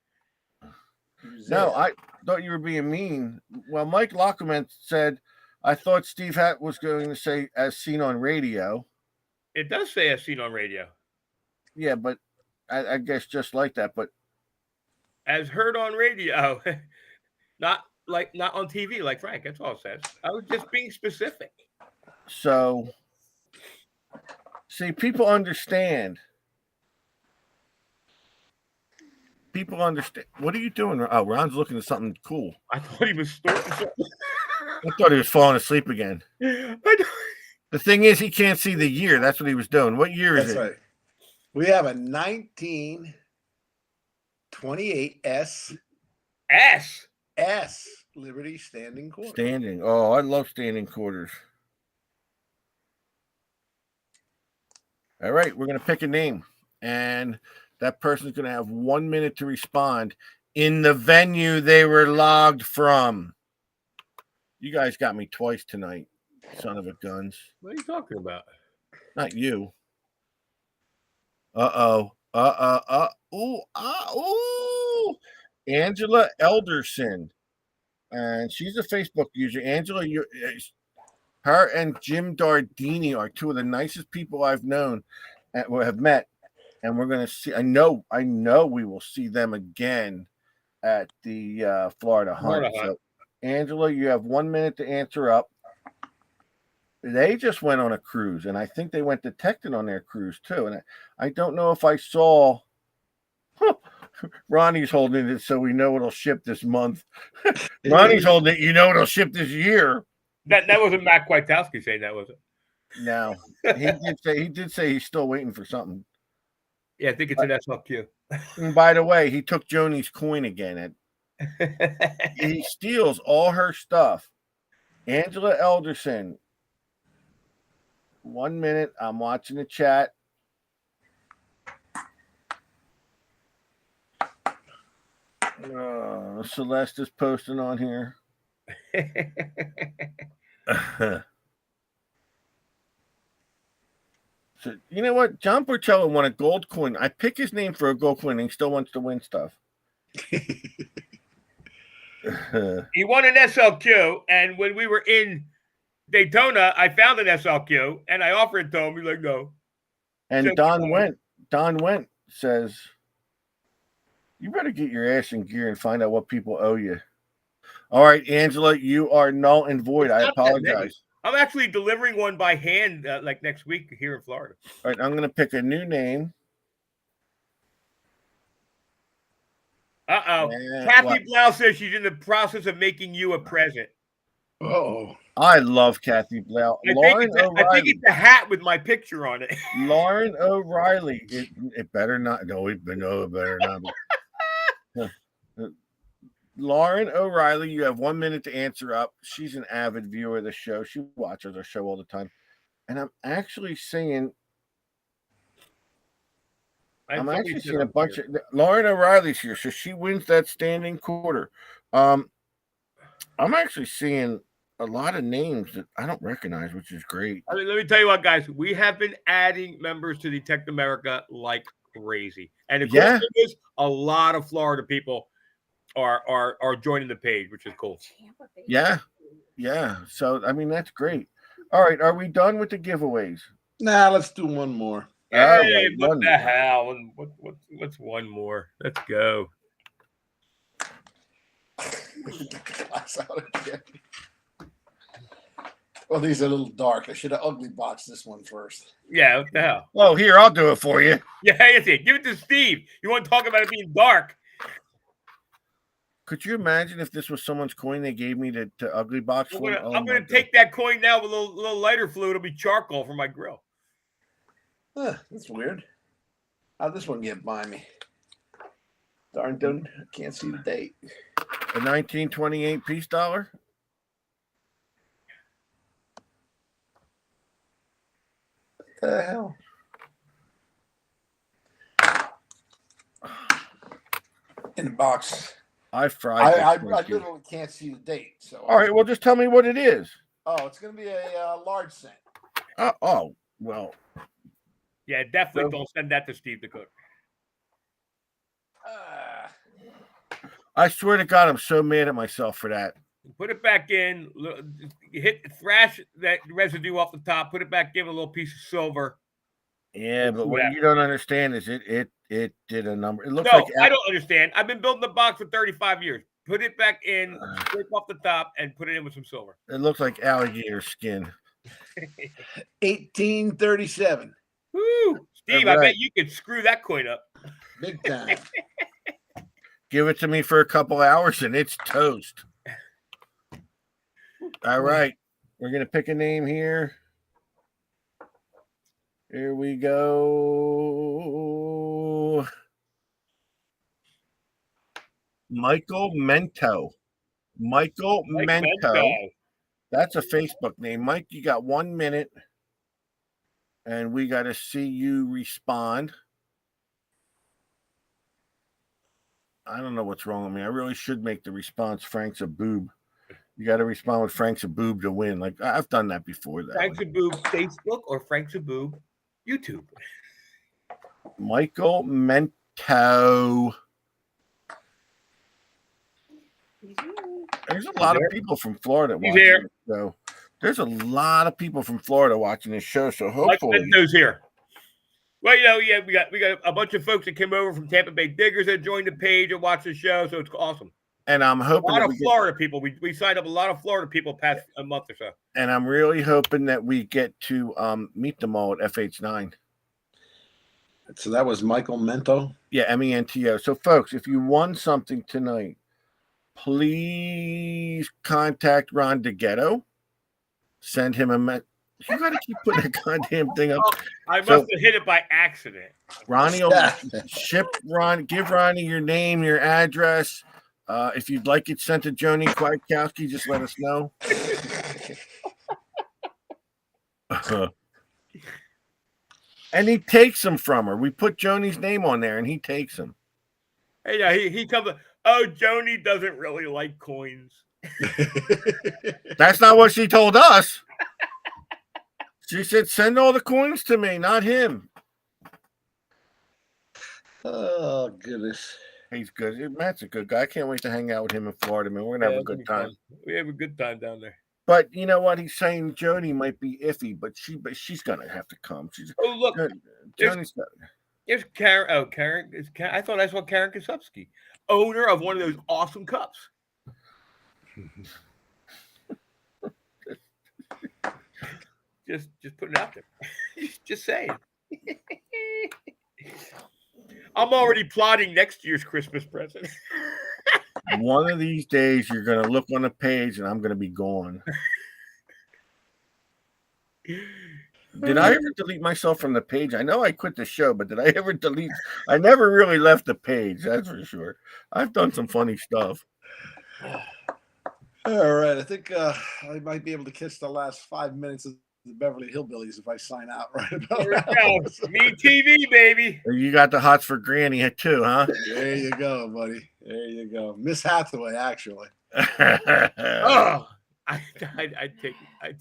No, I thought you were being mean. Well, Mike Lockerman said, I thought Steve Hatt was going to say as seen on radio. It does say as seen on radio. Yeah, but I guess just like that. But As heard on radio. not on TV like Frank. That's all it says. I was just being specific. so, see, people understand. People understand. What are you doing? Oh, Ron's looking at something cool. I thought he was snorting something. I thought he was falling asleep again. I don't- The thing is, he can't see the year. That's what he was doing. What year is That's it? right. We have a 1928 S Liberty standing quarter. Standing. Oh, I love standing quarters. All right, we're going to pick a name, and that person's going to have 1 minute to respond in the venue they were logged from. You guys got me twice tonight, son of a guns. What are you talking about? Not you. Ooh. Angela Elderson. And she's a Facebook user. Angela, her and Jim Dardini are two of the nicest people I've known or have met. And we're going to see. I know we will see them again at the Florida Hunt. So, Angela, you have 1 minute to answer up. They just went on a cruise, and I think they went detected on their cruise too. And I don't know if I saw. Ronnie's holding it, so we know it'll ship this month. Ronnie's holding it, you know it'll ship this year. That wasn't Matt Kwiatkowski saying that, was it? No, he did say he's still waiting for something. Yeah, I think it's an SLQ. And by the way, he took Joni's coin again. He steals all her stuff. Angela Elderson. 1 minute. I'm watching the chat. Celeste is posting on here. So, you know what? John Porcello won a gold coin. I pick his name for a gold coin, and he still wants to win stuff. He won an SLQ, and when we were in Daytona, I found an SLQ, and I offered it to him. He's like, no. And So- Don Went says, you better get your ass in gear and find out what people owe you. All right, Angela, you are null and void. I It's not that many. apologize. I'm actually delivering one by hand like next week here in Florida. All right, I'm going to pick a new name. Uh-oh. And Kathy what? Blau says she's in the process of making you a present. Oh, I love Kathy Blau. I think it's a hat with my picture on it. Lauren O'Reilly. It better not. No, it better not. Lauren O'Reilly, you have 1 minute to answer up. She's an avid viewer of the show. She watches our show all the time. And I'm actually seeing a bunch of Lauren O'Reilly's here, so she wins that standing quarter. I'm actually seeing a lot of names that I don't recognize, which is great. I mean, let me tell you what, guys. We have been adding members to Detect America like crazy, and the cool thing is, a lot of Florida people are joining the page, which is cool. Yeah. So I mean, that's great. All right, are we done with the giveaways? nah, let's do one more. Hey, All right, what the hell? What's one more? Let's go. Glass out again. Well, these are a little dark. I should have ugly boxed this one first. Yeah, what the hell? Well, here, I'll do it for you. Yeah, that's it. Give it to Steve. You want to talk about it being dark? Could you imagine if this was someone's coin they gave me to ugly box? I'm for? gonna take that coin now with a little lighter fluid. It'll be charcoal for my grill. That's weird. How'd this one get by me? Darn, I can't see the date. A 1928 peace dollar? What the hell? In the box. I fried. I this thing, too. literally can't see the date. So All right, well, just tell me what it is. Oh, it's gonna be a large cent. Oh, well, Yeah, definitely So- don't send that to Steve the cook. I swear to God, I'm so mad at myself for that. Put it back in. Thrash that residue off the top. Put it back in with a little piece of silver. Yeah, but do what that. you don't understand is it did a number. It looks No, like I don't understand. I've been building the box for 35 years. Put it back in, scrape off the top, and put it in with some silver. it looks like alligator skin. 1837. Woo! Steve, All I right. bet you could screw that coin up. Big time. Give it to me for a couple hours and it's toast. All right. We're gonna pick a name here. Here we go. Michael Mento. Michael Like Mento. Mento. That's a Facebook name. Mike, you got 1 minute. And we got to see you respond. I don't know what's wrong with me. I really should make the response Frank's a boob. You got to respond with Frank's a boob to win. Like I've done that before. Frank's a Boob Facebook or Frank's a Boob YouTube. Michael Mento. There's a lot of people from Florida He's watching here. this show. There's a lot of people from Florida watching this show. So Mike hopefully, Mento's here. Well, yeah, we got a bunch of folks that came over from Tampa Bay Diggers that joined the page and watched the show, so it's awesome. and I'm A hoping lot that of we get, Florida people. We signed up a lot of Florida people past a month or so. and I'm really hoping that we get to meet them all at FH9. So that was Michael Mento. Yeah, MENTO. So, folks, if you won something tonight, please contact Ron DeGhetto. Send him a message. You got to keep putting that goddamn thing up. I must So- have hit it by accident. Ronnie will give Ronnie your name, your address. If you'd like it sent to Joni Kwiatkowski, just let us know. And he takes them from her. We put Joni's name on there and he takes them. Hey, yeah, he comes. Oh, Joni doesn't really like coins. That's not what she told us. She said, send all the coins to me, not him. Oh, goodness. He's good. Matt's a good guy. I can't wait to hang out with him in Florida, man. We're going to have a it's gonna good be time. fun. We have a good time down there. But you know what? He's saying Joni might be iffy, but she's going to have to come. Oh, look, Joni's got, there's Karen. Oh, Karen. I thought I saw Karen Kasupski, owner of one of those awesome cups. just putting it out there. just saying. I'm already plotting next year's Christmas present. one of these days you're going to look on the page and I'm going to be gone. Did I ever delete myself from the page? I know I quit the show, but did I ever delete? I never really left the page. That's for sure. I've done some funny stuff. All right. I think I might be able to catch the last 5 minutes of the Beverly Hillbillies if I sign out right about Here we now. go. Me TV, baby. You got the hots for Granny too, huh? There you go, buddy. There you go. Miss Hathaway, actually. Oh, I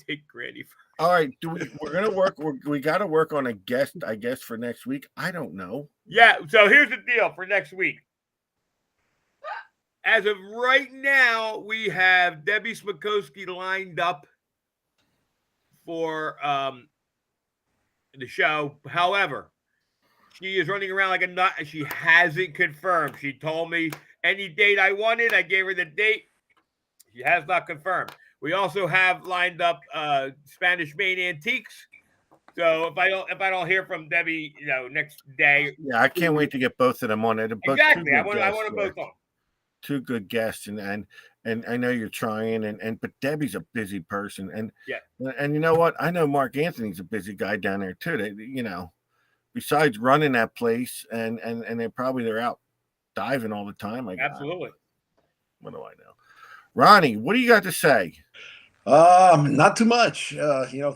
take Granny. All right, we're gonna work. We got to work on a guest, I guess, for next week. I don't know. Yeah. So here's the deal for next week. As of right now, we have Debbie Smokowski lined up for the show. However, she is running around like a nut. She hasn't confirmed. She told me any date I wanted. I gave her the date. She has not confirmed. We also have lined up Spanish Main Antiques. So if I don't hear from Debbie, next day. Yeah, I can't wait to get both of them on it. Exactly. I want them both on. Two good guests, and I know you're trying, but Debbie's a busy person, and you know what? I know Mark Anthony's a busy guy down there too. They, besides running that place, and they're out diving all the time. Absolutely. What do I know? Ronnie, what do you got to say? Not too much.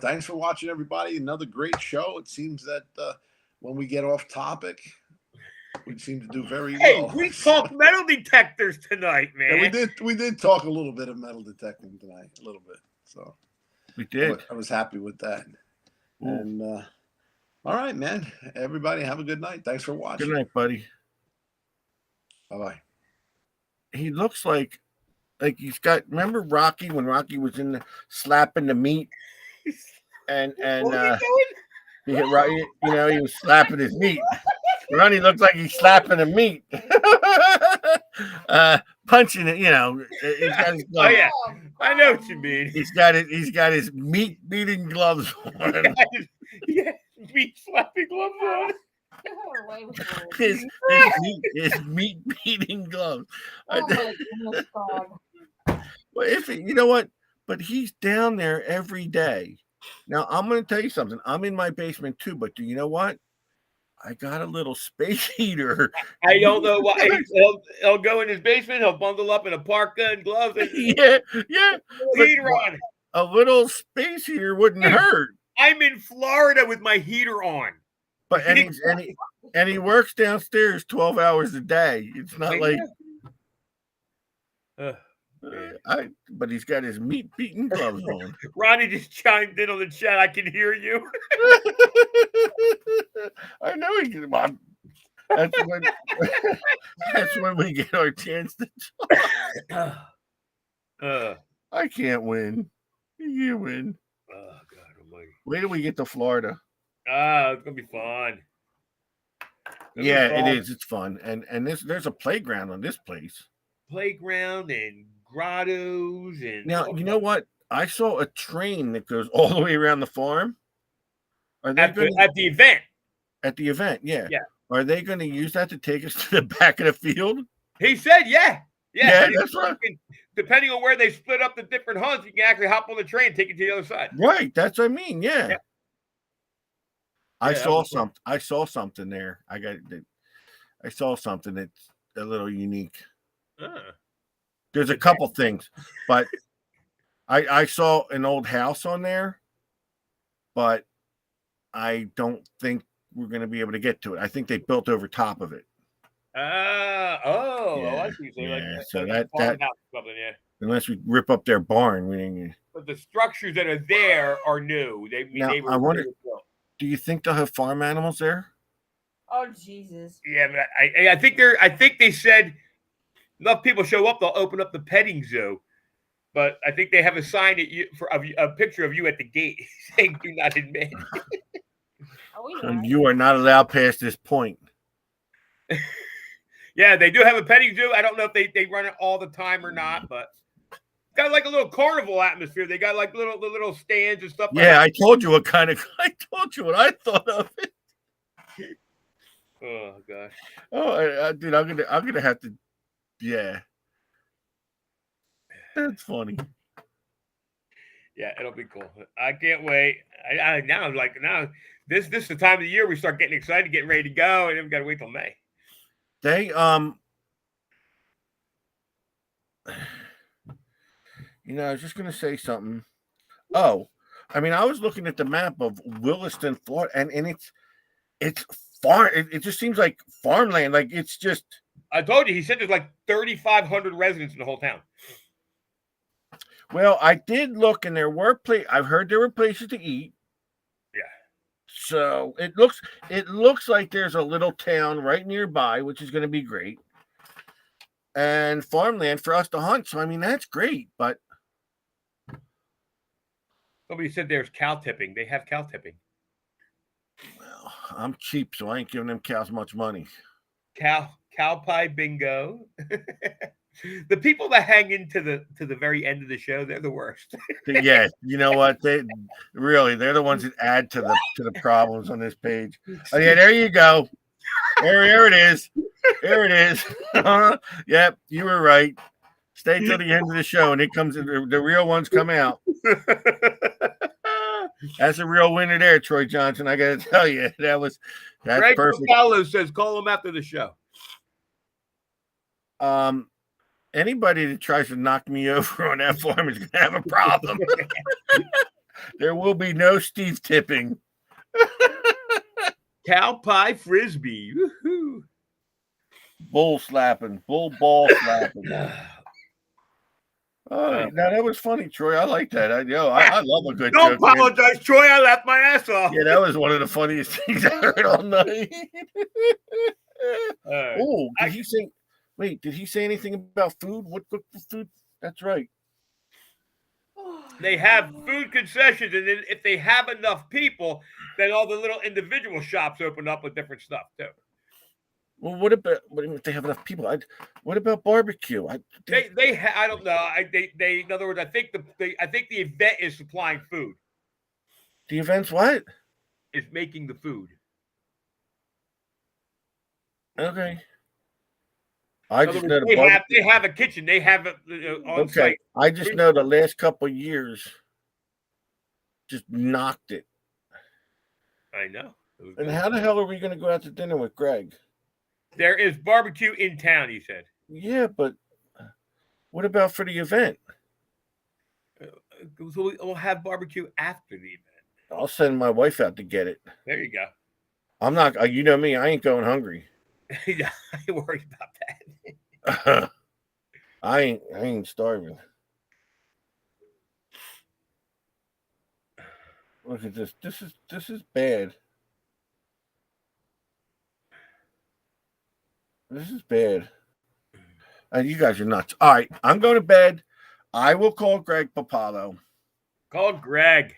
Thanks for watching, everybody. Another great show. It seems that when we get off topic, we seem to do very well. Hey, we talked metal detectors tonight, man. Yeah, we did talk a little bit of metal detecting tonight, a little bit. So We did. I was happy with that. Ooh. And All right, man. Everybody have a good night. Thanks for Good watching. night, buddy. Bye-bye. He looks like he's got. Remember Rocky when Rocky was in the slapping the meat, and What are he hit Rocky, you know, he was slapping his meat. Ronnie looks like he's slapping the meat, punching it. You know, he's got his Oh gloves. yeah, I know what you mean. He's got his meat beating gloves on. Yeah, meat slapping gloves on. his meat beating gloves. Oh my goodness, God. Well, you know what? But he's down there every day. Now I'm going to tell you something. I'm in my basement too, but do you know what? I got a little space heater. I don't know why. He'll go in his basement. He'll bundle up in a parka and gloves and yeah. But heater on. a little space heater wouldn't hurt. I'm in Florida with my heater on. But and he works downstairs 12 hours a day. It's not like but he's got his meat beating gloves on. Ronnie just chimed in on the chat. I can hear you. I know he can. That's when we get our chance to talk. I can't win. You can't win. Oh God Almighty! Wait till we get to Florida. It's gonna be fun. It is. It's fun, and there's a playground on this place. Playground and grottos and Now you know what? I saw a train that goes all the way around the farm. Are they at the event? At the event, yeah. Yeah. Are they going to use that to take us to the back of the field? He said, yeah. That's right. Depending on where they split up the different hunts, you can actually hop on the train and take it to the other side. Right. That's what I mean. Yeah. I saw cool. I saw something there. I saw something that's a little unique. There's a couple things, but I saw an old house on there, but I don't think we're going to be able to get to it. I think they built over top of it. I see. So that unless we rip up their barn, but the structures that are there are new. I wonder. Do you think they'll have farm animals there? Oh Jesus! Yeah, but I think they said enough people show up, they'll open up the petting zoo. But I think they have a sign at you for a picture of you at the gate saying "Do not admit." You are not allowed past this point. Yeah, they do have a petting zoo. I don't know if they run it all the time or not, but got like a little carnival atmosphere. They got like the little stands and stuff. Yeah, I told you what I thought of it. Oh gosh. Oh, dude, I'm gonna have to. Yeah, that's funny. Yeah, it'll be cool. I can't wait. Now this is the time of the year we start getting excited, getting ready to go, and then we got to wait till May. They I was just gonna say something. Oh, I mean, I was looking at the map of Williston, Florida, and it's farm. It just seems like farmland. Like it's just. I told you. He said there's like 3,500 residents in the whole town. Well, I did look, and there were I've heard there were places to eat. Yeah. So it looks like there's a little town right nearby, which is going to be great, and farmland for us to hunt. So I mean, that's great. But somebody said there's cow tipping. They have cow tipping. Well, I'm cheap, so I ain't giving them cows much money. Cow pie bingo. The people that hang into the very end of the show, they're the worst. Yeah, you know what? They're the ones that add to the problems on this page. Oh yeah, there you go. There it is. There it is. Yep, you were right. Stay till the end of the show, and the real ones come out. That's a real winner there, Troy Johnson. I got to tell you, that's Greg perfect. Capello says call him after the show. Anybody that tries to knock me over on that farm is going to have a problem. There will be no Steve tipping. Cow pie frisbee. Woo-hoo. Bull ball slapping. Oh, now that was funny, Troy. I like that. I love a good Don't joke. man. apologize, Troy. I laughed my ass off. Yeah, that was one of the funniest things I heard all night. Oh, I- did he say? Wait, did he say anything about food? What cooked the food? That's right. They have food concessions, and then if they have enough people, then all the little individual shops open up with different stuff too. Well, what if they have enough people? What about barbecue? I don't know. They in other words, I think the event is supplying food, The events what? is making the food. Okay. I In other just words, know the they barbecue. have a kitchen. They have it on Okay, site. I just know the last couple of years just knocked it. I know. And how the hell are we going to go out to dinner with Greg? There is barbecue in town, he said. Yeah, but what about for the event? So we'll have barbecue after the event. I'll send my wife out to get it. There you go. I'm not. You know me. I ain't going hungry. Yeah, I ain't worried about that. I ain't starving. Look at this. This is bad. This is bad. You guys are nuts. All right, I'm going to bed. I will call Greg Papalo. Call Greg.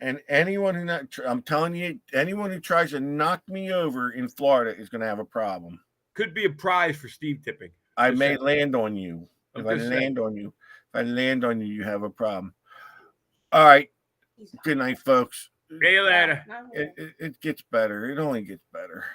And anyone I'm telling you, anyone who tries to knock me over in Florida is going to have a problem. Could be a prize for Steve tipping. I Just may saying. land on you. I'm If I just saying. land on you, you have a problem. All right. Good night, folks. See you later. It gets better. It only gets better.